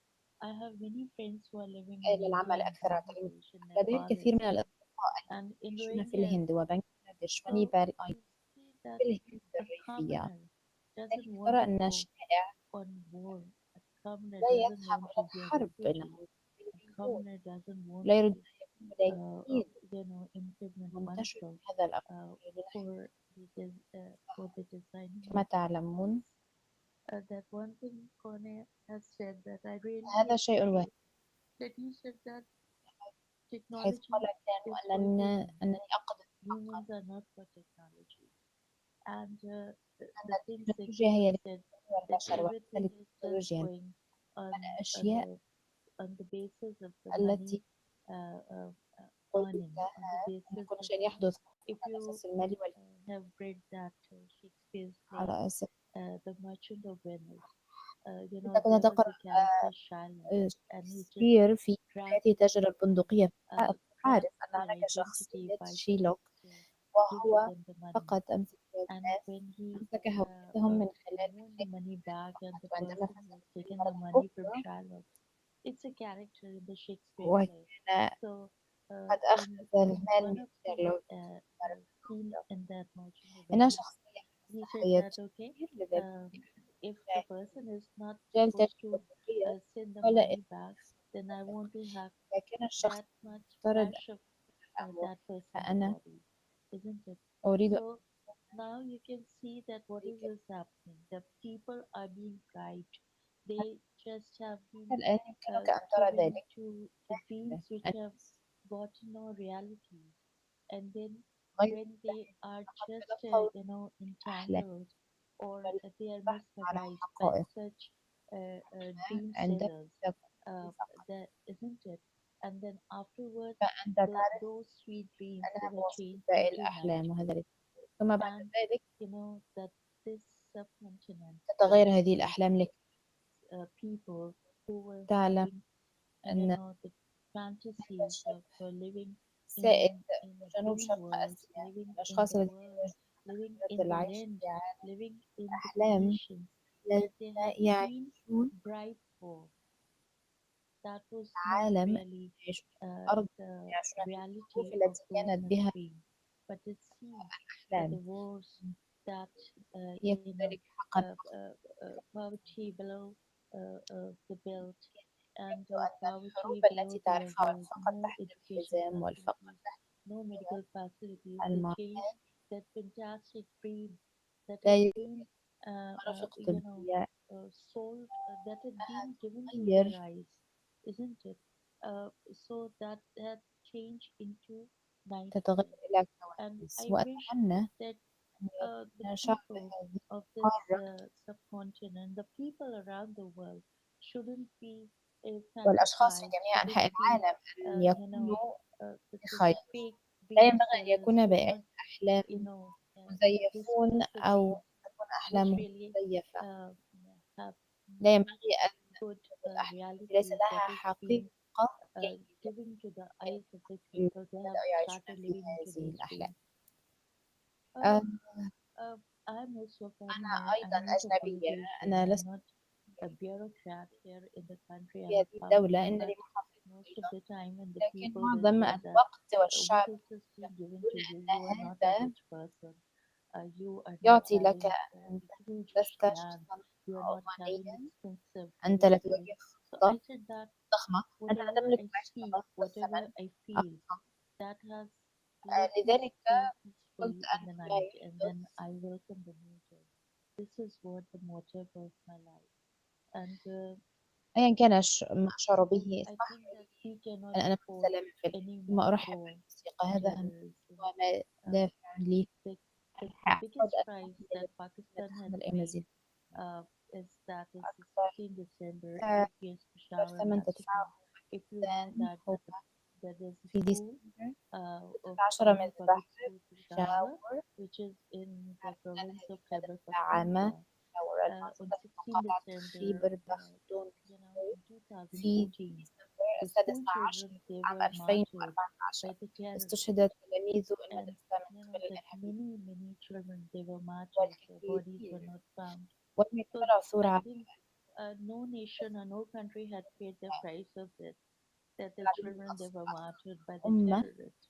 I have many friends who are living in إلى India العمل and أكثر على التعليم. Bangladesh and لدي Nepal الكثير as من well. الأصدقاء And in يعيشون في Rohingya as الهند well. وبنغلاديش So ونيبال you أيضا see that في الهند a الريفية. commoner doesn't لذلك want ترى to أن go الشائع on war. A commoner لا doesn't يذهب want إلى to be a الحرب، refugee. إنهم A يريدون commoner doesn't want لا to, يريدون أن يكونوا لاجئين implement منتشر oneself في هذا الأمر، for the designing كما of تعلمون that one thing Kone has said that I really هذا شيء واحد، appreciate, that he said that حيث technology قال كانوا is for humans. أنني أقدر Humans are not for technology. And أن the things that التكنولوجيا he هي has said, that البشر وليس everything is just للتكنولوجيا. going on الأشياء on the basis of the التي money earning, قلتها on the أن basis كل of, شيء يحدث if على you أساس المال have read that Shakespeare's play, على أساس The Merchant of Venice, إذا كنت there was تقرأ a character Shylock, and he just شكسبير في grabbed حياته تجربة البندقية، grabbed عارف أن their هناك identity شخصية by شيلوك giving وهو them the money. فقد أمسك And الناس، when he أمسك هويتهم من خلال won the money back, and the وعندما person who فسد has taken the مرة money from أخرى Shylock, it's a character in the Shakespeare play. وكان So قد أخذ المال one من of شيرلوك the مرة scene أخرى. in that Merchant of إنها Venice, شخصية he said حياة that okay, شكسبير، لذلك if the person is not مجال supposed تجربة to البندقية send the ولا money back, then I want to have إذا كان الشخص that much يفترض flesh of الأمر that person's فأنا body, isn't it? أريد So now you can see that what is this happening? The people are being bribed. They just have been الآن يمكنك أن ترى given ذلك to the beings which have got no realities. And then غير when they are just, تلقوا entangled or بل they are البحث على mesmerized by حقائق such dream عندما sellers. تكون فقط That isn't it? And then afterwards, فأنت تعرف those sweet dreams أنها were توصف changed باقي into الأحلام وهذا nightmares. ثم بعد And ذلك you know that this subcontinent تتغير هذه الأحلام لك people who were تعلم having أن the fantasies of living سائد in a جنوب dream شرق world, آسيا living in الأشخاص the الذين world, living يجب in the العيش land, في عالم living in the الأحلام conditions that they الذين had been يعيشون bribed for. That was not عالم really يعيشون في الأرض the يعيشون في reality الظروف of التي those كانت that بها dream. But it seems that الأحلام the wars that هي كذلك حقا poverty below the belt and يبدو أن poverty الحروب below التي the تعرفها level, فقط no تحت education الحزام والفقر facilities, no medical facilities, the change المعاناة that fantastic dream that لا had يوجد been مرافق you know طبية sold that had been given to تغير their eyes, isn't it? So that had changed into تتغير nightmare. إلى And كوابيس I wish وأتمنى that أن the يكون شعب people هذه of this القارة subcontinent, the people around the world, shouldn't be والأشخاص في fantasized, جميع shouldn't أنحاء be, العالم أن يكونوا the بخير fake لا dream ينبغي أن sellers يكون should بائع not, الأحلام this مزيفون future أو dreams تكون which أحلامهم really مزيفة have لا no ينبغي أن good تكون الأحلام التي ليس reality that لها is being حقيقة جيدة given to the eyes of the الذين people. They have بدأوا يعيشون started في living into هذه those الأحلام dreams. Uh, أنا I'm also foreigner. أيضا I'm also أجنبية politician. أنا I'm لست not a bureaucrat here in the country. في I'm a هذه الدولة foreigner, إن but لي محافظ most of أيضا the time when the لكن people will معظم say that الوقت what والشعب is this thing given يقولون to you? أن You are not a هذا rich person. You are not يعطي لك having أن a huge لست land. شخصا You are not having عضوانيا expensive أنت لا vehicles. تواجه So I خطة said that ضخمة أنت لا whatever تملك I معيشة see, whatever والثمن I feel, أرقام that has let me لذلك sleep قلت peacefully in the أن لا night, and then يحدث I welcome the new day. This is what the motive of my life. And أيا كان ما أشعر به I اسمح think that we cannot أن أنا في afford سلام في any ثم more أرحب war, بالموسيقى هذا terrorism. هو ما دافع لي The أعتقد biggest أن price هي that التي Pakistan has تتحمل أي paid مزيد is that is أكبر 16 December سعر against Peshawar ثمن massacre. تدفعه If you know باكستان that هو that there's a في school ديسمبر of 16 من Army Public ذبح School Peshawar, بشاور which is in the عارف أن province of هذه Khyber المدرسة عامة Pakhtunkhwa. بشاور On المنطقة في 16 مقاطعة December, خيبر بختون in في 2014, ديسمبر the السادس school عشر children they عام were martyred 2014 by the terrorists, استشهد تلاميذ and المدرسة من قبل that الإرهابيين many children they were martyred. Their bodies were والكثير not found. ولم So يكتمل عثور I على think no nation or no country had paid the price of this. That the العديد من children they were martyred by the الأمة terrorists.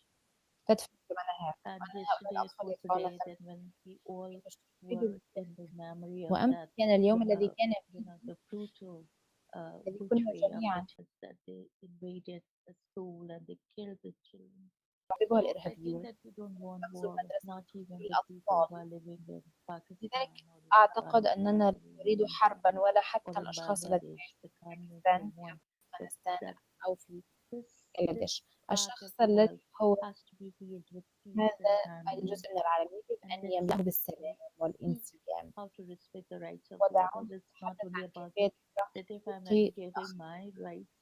تدفع ثمنها And هؤلاء yesterday it الأطفال was the يدفعون day ثمنها that when we all بدون were in the memory of وأمس that, كان اليوم الذي كان the brutal الذي كنا butchery of the جميعا terrorists that they invaded the school and they killed the children. يعذبها So I think الإرهابيون that we don't want تقصف war, المدرسة not even the people who الأطفال are living in Pakistan لذلك or in أعتقد Afghanistan أننا or لا in نريد India حربا ولا or حتى in الأشخاص الذين Bangladesh, يعيشون the في communists باكستان don't want أو that, أفغانستان that أو في this بنغلاديش part of الشخص the world الذي هو has to be healed with peace هذا and harmony. الجزء من العالم يجب And أن let's يملأ بالسلام speak والانسجام how to respect the rights of the ودعونا others. It's not نتحدث only عن about كيفية that if I'm تحقيق giving my rights,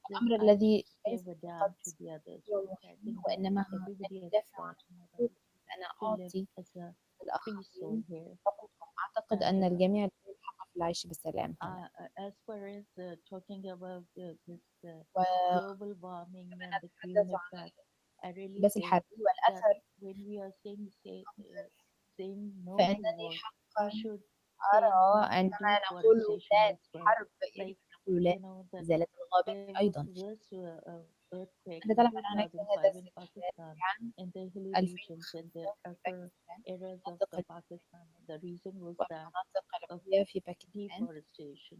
then الأمر I الذي should ليس give a damn فقط to the others. هو But I مهم think that وإنما هو everybody أن has أدافع عن gotten a right حقوقي أنا to live أعطي as a free soul الآخرين here. حقوقهم أعتقد And أن الجميع له الحق في العيش بسلام هنا as far as talking about this وعندما global warming and the green نتحدث عن effect, I really البث think الحربي that والأثر when we are saying no to فإنني war, we حقا should say أرى no to عندما نقول deforestation لا as well. للحرب يجب Like, أن نقول لا you know, that لإزالة الغابات there was أيضا this earthquake أنت in تعلم أن هناك هذا 2005 in الزلزال Pakistan, في عام in the hilly regions and the 2005 في upper باكستان areas of the المنطقة Pakistan. The reason was وفي that المناطق of العليا في باكستان deforestation.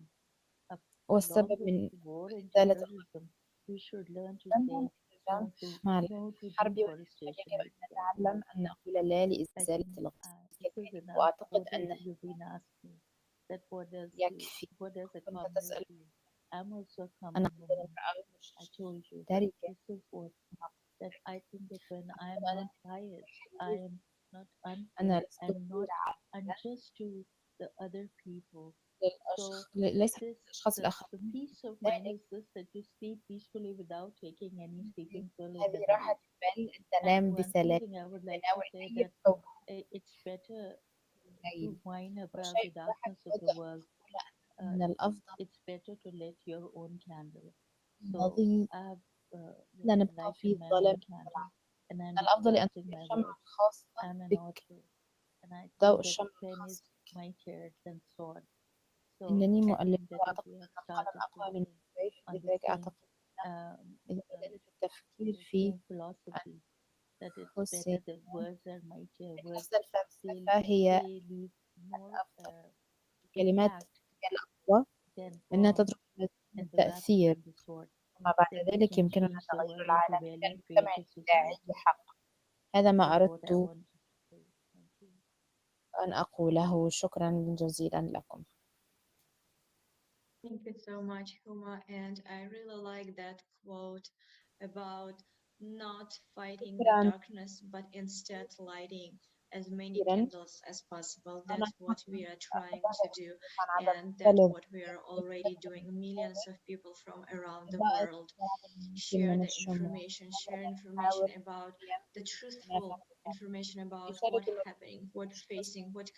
Along والسبب with من war and إزالة terrorism, we should learn to الغابات say الالتزام no to مع no to الحرب والإرهاب deforestation يجب as أن well. نتعلم أن نقول لا I لإزالة think الغابات this is كذلك enough. وأعتقد What أن you've been asking, that يكفي what does a كنت common تسأل feel? I'm also a أنا common عندما woman. امرأة I told you that مشتركة this is what that I think that when I am أعتقد not biased, I am not أنا unfair, لست I'm not غير عادلة unjust to the other people. ليس This الأشخاص the الآخرين. peace of mind is this that you sleep peacefully without taking any sleeping pill in the هذه night. راحة البال أن And تنام one بسلام thing I would like تناول to say أي that ثوب it's better to الليل. whine about the وشيء واحد darkness of أود the أن world. أقول من الأفضل It's better to light your own candle. So نظيف I have لا نبقى lighted في my ظلام own candle, and I'm من الأفضل أن disclosing تضيء my شمعة words. خاصة I'm an بك author, and I ضوء think that الشمع pen الخاص is بك mightier than sword. So إنني I مؤلفة think that if وأعتقد we أن have القلم started to أقوى من السيف on the لذلك same أعتقد إذا uh, بدأنا في التفكير the في same philosophy, that it's الخصوصية better that words are mightier. Words نفس الفلسفة هي they leave more الأفضل الكلمات impact هي الأقوى than إنها bomb تترك and the weapon التأثير and the sword. وما بعد That we ذلك can يمكننا change the تغيير world into العالم value إلى مجتمع creative إبداعي society. حق هذا ما This is what I أردت wanted to say. Thank you. أن أقوله شكرا جزيلا لكم. Thank you so much, Huma. And I really like that quote about not fighting the شكرا darkness, but instead lighting as many كثيرا candles as possible. أنا That's what we are trying to do, عن عدد and that's الطلب what we are already doing. Millions of people from around the إضاءة world بعض الممكن share من the الشموع information, share information نحاول about قيام the منافع truthful information about رسالة what happening, what facing, what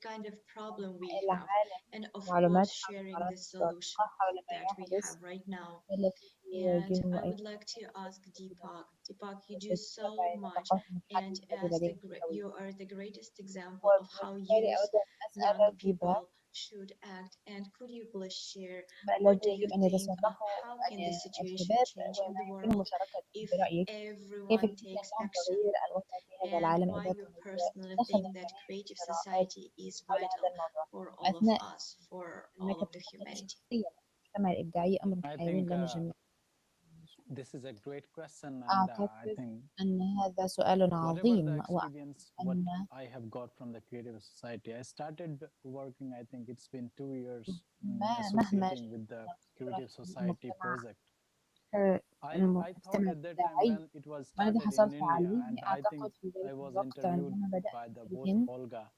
kind of problem we have, العالم and of معلومات course عن sharing القرارات the solution الصادقة حول ما that we يحدث have right now. التي And يواجهه I أي would like to ask Deepak. Deepak, you do so بالطبع much, نطاقات and محددة as بلديه you الهوية are the greatest example of how وبالتالي youth, أود أن young أسأل ديبا people should act. And could you please share ما what do الذي you يجب أن think? يتصرفه How وأن can the situation الشباب change in وما the يمكنهم world مشاركته if برأيك كيف everyone يمكن takes لهم action? تغيير الوضع في هذا And العالم why إذا you اتخذ personally think الجميع that creative إجراءات society is حول vital هذا الموضوع for all of أثناء us, for أنك all of the تعتقد humanity? شخصيا المجتمع الإبداعي أمر I حيوي think لنا جميعا this is a great question, and I أعتقد think أن هذا سؤال whatever the عظيم experience what وأن I have got from the creative society, I started working, I think it's been 2 years مهما associating with the creative في society المجتمع project. I thought المجتمع at that time الإبداعي when it was والذي started in حصلت India, عليه and I think أعتقد في I ذلك was الوقت interviewed عندما بدأت by the في both الهند Olga.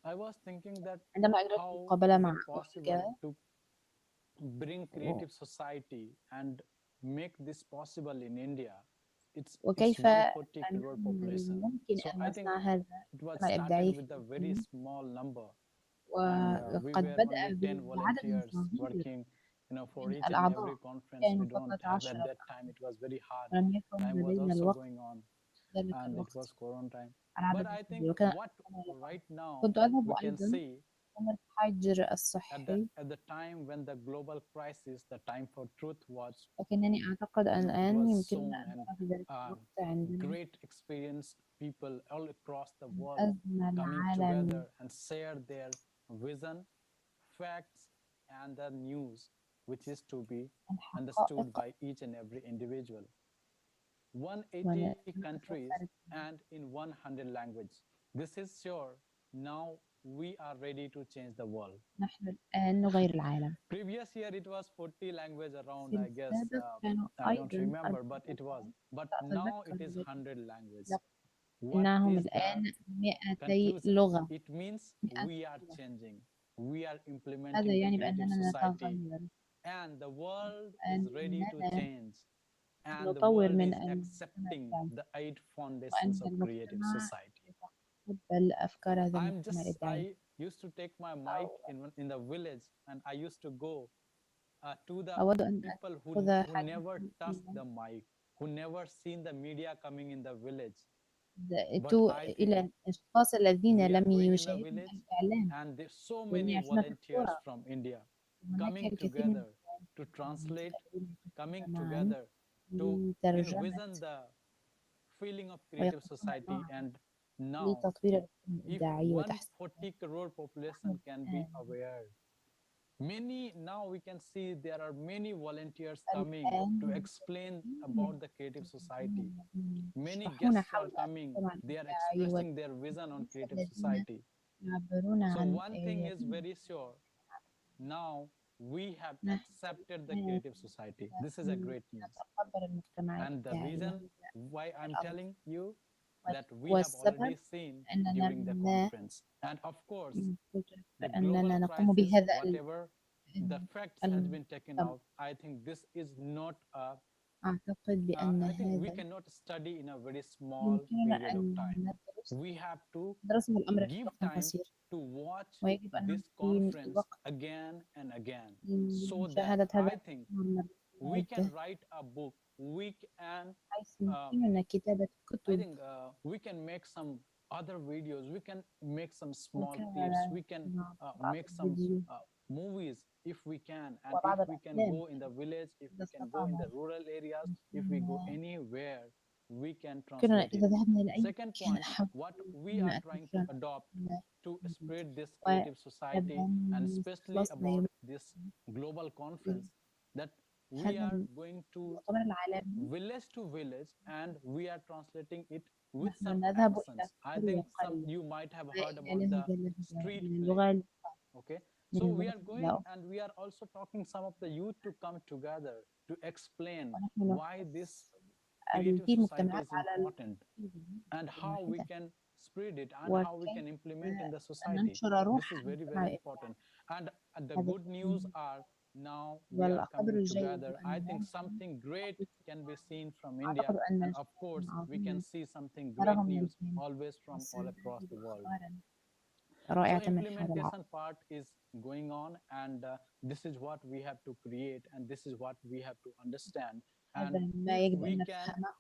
I was thinking that عندما أجريت how مقابلة is مع it possible أولجا to bring creative society and make this possible in India. It's وكيف 140 أنه crore population. يمكن So أن I think نصنع هذا it was المجتمع started الإبداعي with في a very الهند small number, and we وقد were بدأ only 10 بعدد volunteers صغير working, for من each and every الأعضاء conference. We كانوا don't فقط have at 10 that time. It was very hard. ولم يكن Time was لدينا also الوقت going on, ذلك and it was الوقت Corona time. العدد But I think الكبير وكان what right now كنت أذهب we can أيضا see يوم الحجر at الصحي the time when the global crisis, the time for truth was, لكنني أعتقد أن it الآن was يمكننا soon, أن and نرى في ذلك الوقت عندنا great experienced people all across the world الأزمة coming العالمية together and share their vision, facts, and the news, which is to be understood الحقائق by each and every individual. 180 ونتوفر countries and in 100 languages. This is sure. Now we are ready to change the world. نحن الآن نغير العالم Previous year it was 40 languages around, في I guess. السابق كانوا I don't أيضا remember, but it was. But now it is 100 languages. What إنهم is the الآن 200 conclusion? لغة It means 100 we are لغة changing. We are هذا implementing the يعني creative بأننا society, نتغير and the world is أن ready to أننا change. And the نطور world من is المجتمع accepting الإبداعي the 8 foundations وأن of creative المجتمع society. يتقبل أفكار هذا المجتمع الإبداعي I used to take my mic in the village, and I used to go to the أود أن people who أخذ never touched the mic, who never seen the media coming in the village. But I think إلى الأشخاص الذين we are لم going in the يشاهدوا village, الإعلام and there's so الذين many يعيشون في volunteers القرى from India هناك coming الكثير من together to translate, coming معا together to لترجمة envision the feeling of creative ويقفون society. معا And now, لتطوير المجتمع if الإبداعي وتحسين 140 crore population can be aware, now we can see there are many volunteers coming to explain about the creative society. Many يشرحون guests are حول coming. المجتمع They are الإبداعي expressing their vision on creative الذين society. يعبرون So عن one thing is very sure. Now we have accepted the creative society. This is a great news. نتقبل المجتمع And the الإبداعي reason why I'm telling you, that we هو have already السبب seen أننا during the ما conference. And of course, the أننا global نقوم crisis, بهذا whatever the facts has been taken out, I think this is not a أعتقد بأن I think we هذا cannot study in a very small يمكننا period of أن time. ندرس We have to الأمر في give وقت time قصير to watch ويجب أن this نعطي conference وقت again and again, so that لمشاهدة هذا I think we المرة can write a book. We can, حيث يمكننا كتابة I كتب think we can make some other videos. We can make some small clips. مكررة We can مع بعض make some الفيديو movies if we can, and وبعض if we can الأفلام go in the village, if إذا we can go in the استطعنا rural areas, if we go anywhere, we can يمكننا translate it. إذا ذهبنا إلى أي Second مكان point, نحاول what we are أن trying to نترجم adopt to spread this ونبدأ creative society, and especially خلصنا about this global conference, that we هذا are going to المؤتمر العالمي village to village, and we are translating it with نحن some نذهب إلى accents. I قرية think some قرية you might have heard إلى about the لهجة street من play. اللغة Okay, من so we اللغة are going الأخرى and we are also talking some of the youth to come together to explain ونحن why this creative في society مجتمعات is على important, and how we واحدة can spread it, and how we can وكيف implement in the أن society. ننشر This روح is very, المجتمع very important. And the هذا good news are now we are والخبر coming الجيد together. I think something great can be seen from India, أعتقد أن and of course we can عظيما see something great نراه من news الجانب always from all across the world. So رائعة من حول implementation العالم part is going on, and this is what we have to create, and this is what we have to understand. And هذا ما if يجب we أن can, نفهمه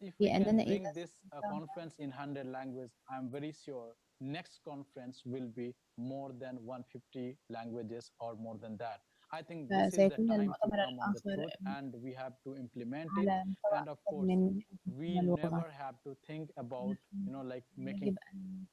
if we can لأننا bring إذا this conference in 100 languages, I'm very sure next conference will be more than 150 languages or more than that. I think this is the فسيكون time to المؤتمر come on the الآخر truth, and we have to implement it. على مستوى And of أكثر course, من we اللغات never have to think about, like making يجب أن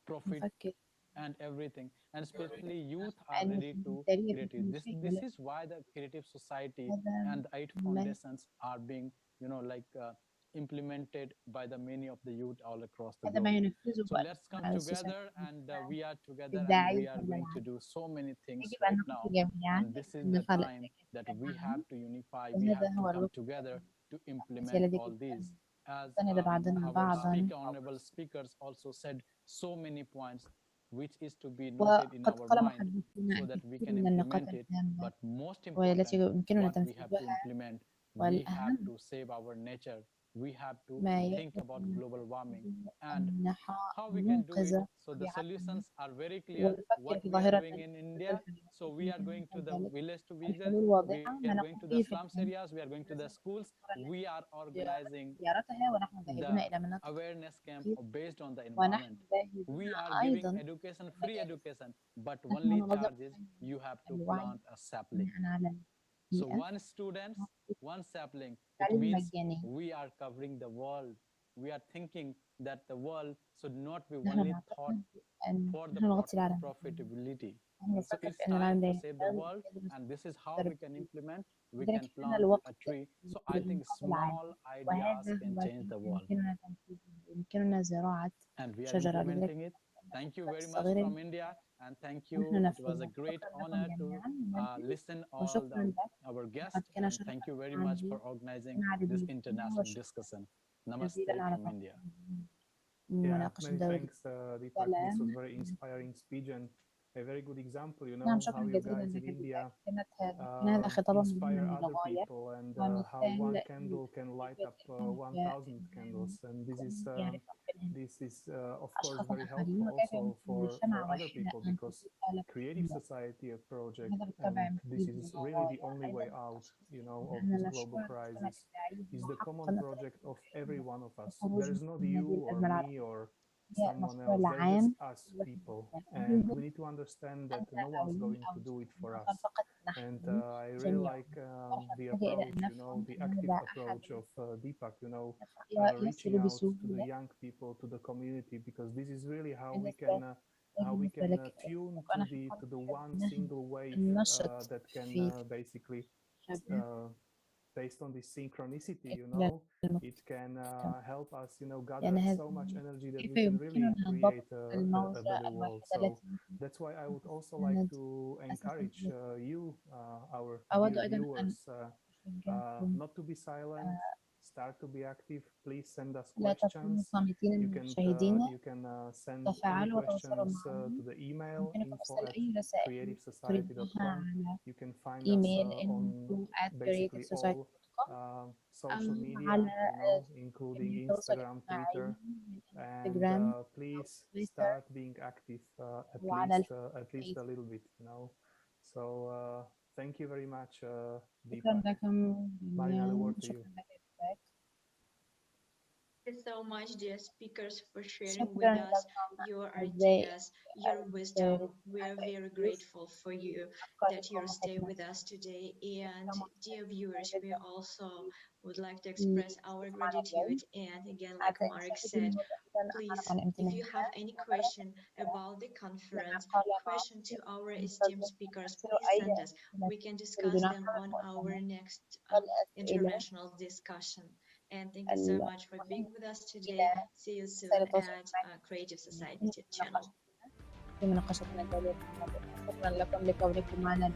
profit نفكر and everything, and especially youth are أن ready to التغيير في create it. كل This شيء this is why the creative society هذا and the 8 ما foundations are being, like implemented by the many of the youth all across the هذا ما globe. ينفذه So let's come together, and we are together, and إبداعي we are حول going to العالم do so many things يجب أن right نقوم now, جميعا and this is أن the نفعل time that ذلك we معا have to unify, we وهذا have to هو come الوقت together to الذي implement يجب all أن these. As نستند بعضنا our بعضا honorable speakers also said so many points which is to be noted in وقد our قال mind, محدثون so that we الكثير can من النقاط implement it. الهامة But most والتي important, يمكننا what we have to تنفيذها implement, we have والأهم to save our nature. We have to ما think يجب about أن global warming and أن how we can do it. ننقذ So the طبيعتنا solutions are very clear. ونفكر What في we are ظاهرة doing in India, التلوث so we are going to the ذلك village to visit, الحلول we واضحة are ما going نقوم to the به في slums areas, we are going to the schools, we are organizing زيارتها ونحن ذاهبون the إلى مناطق awareness camp based on the ونحن environment. ذاهبون We are giving أيضا education, free education, but نحن only ننظم charge is you have to الوعي plant a sapling. بناء على So البيئة one student, one sapling, it التعليم means المجاني we are covering the world. We are thinking that the world should not be نحن only thought نعتقد أن for the نحن نغطي العالم profitability. نحن So نفكر it's في أن time العالم to لا save the يحتاج world, and this is how we can implement. We لذلك can حان plant الوقت a tree. So I think لإنقاذ العالم small ideas وهذا can هو change كيف the world, يمكننا تنفيذه يمكننا زراعة and we are شجرة لذلك implementing it. Thank you very much الصغير from India, and thank you. ونحن It was a نفذه great شكرا لكم honor to جميعا ننتهي listen all وشكرا لك our guests, لقد كان and شرفا thank you very much عندي for organizing أن أعرف this بكم international وشكرا discussion. جزيلا Namaste على from India. Yeah, مناقشة many دورة thanks, Deepak. This السلام was very inspiring speech and a very good example, you نعم know, how شكرا you جزيلا guys in لك India كان هذا خطابا inspire مهما other للغاية people, and how one ومثال candle can light up 1,000 candles. And this is of course أشخاص very آخرين helpful وكيف also يمكن for للشمعة other واحدة people, أن because تضيء آلاف creative الأنوار society a project, هذا بالطبع and this مفيد is really the للغاية only way أيضا out, you know, of لأن this المشروع global المجتمع crisis, الإبداعي is هو the common حقا project of every one of us. الخروج There is not من you هذه or الأزمة me العالمية or هي someone المشروع else. They're just العام us people, and يهم we need to understand that أنت no أو one's لي going أو to do it for الأطفال us. فقط And نحن I really جميعا like the نحتاج إلى approach, أن you know, نفهم the أنه active لا أحد approach of Deepak, you know, reaching يصل out to the بسهولة young people, to the community, because this is really how we بالنسبة can بالنسبة لك tune وأنا to the one أنه single wave النشط that can في basically شباب based on this synchronicity, you إلى know, it can help us, you know, gather لأن هذا so much energy that كيف we can really يمكننا create ضبط a الموجة better world. الواحدة So التي that's why I would also like تستند to أساسا encourage you, our أود dear أيضا أن viewers, أشجعكم not to be silent. start to be active. Please send us لا تكونوا questions. صامتين You مشاهدينا. can send any تفاعلوا وتواصلوا questions معنا. to the email يمكنكم إرسال أي رسائل info@creativesociety.com. على You can find us إيميل on basically all info@creativesociety.com social media, على including التواصل Instagram, الاجتماعي Twitter, من and انستغرام please تويتر start being active وعلى at least a little bit, So thank you very much, شكرا Deepak. لكم Marina, the word to شكرا you. لك ديباك. Thank you so much, dear speakers, for sharing with شكرا us لكم your أعزائي ideas, your wisdom. We are very grateful for you that you stay with us today. And dear viewers, we also would like to express our gratitude. And again, like Marek said, please, if you have any question about the conference, question to our esteemed speakers, please send us. We can discuss them on our next international discussion. And thank you so much for being with us today. See you soon at Creative Society channel. في مناقشتنا الدولية. شكرا لكم لكونكم معنا.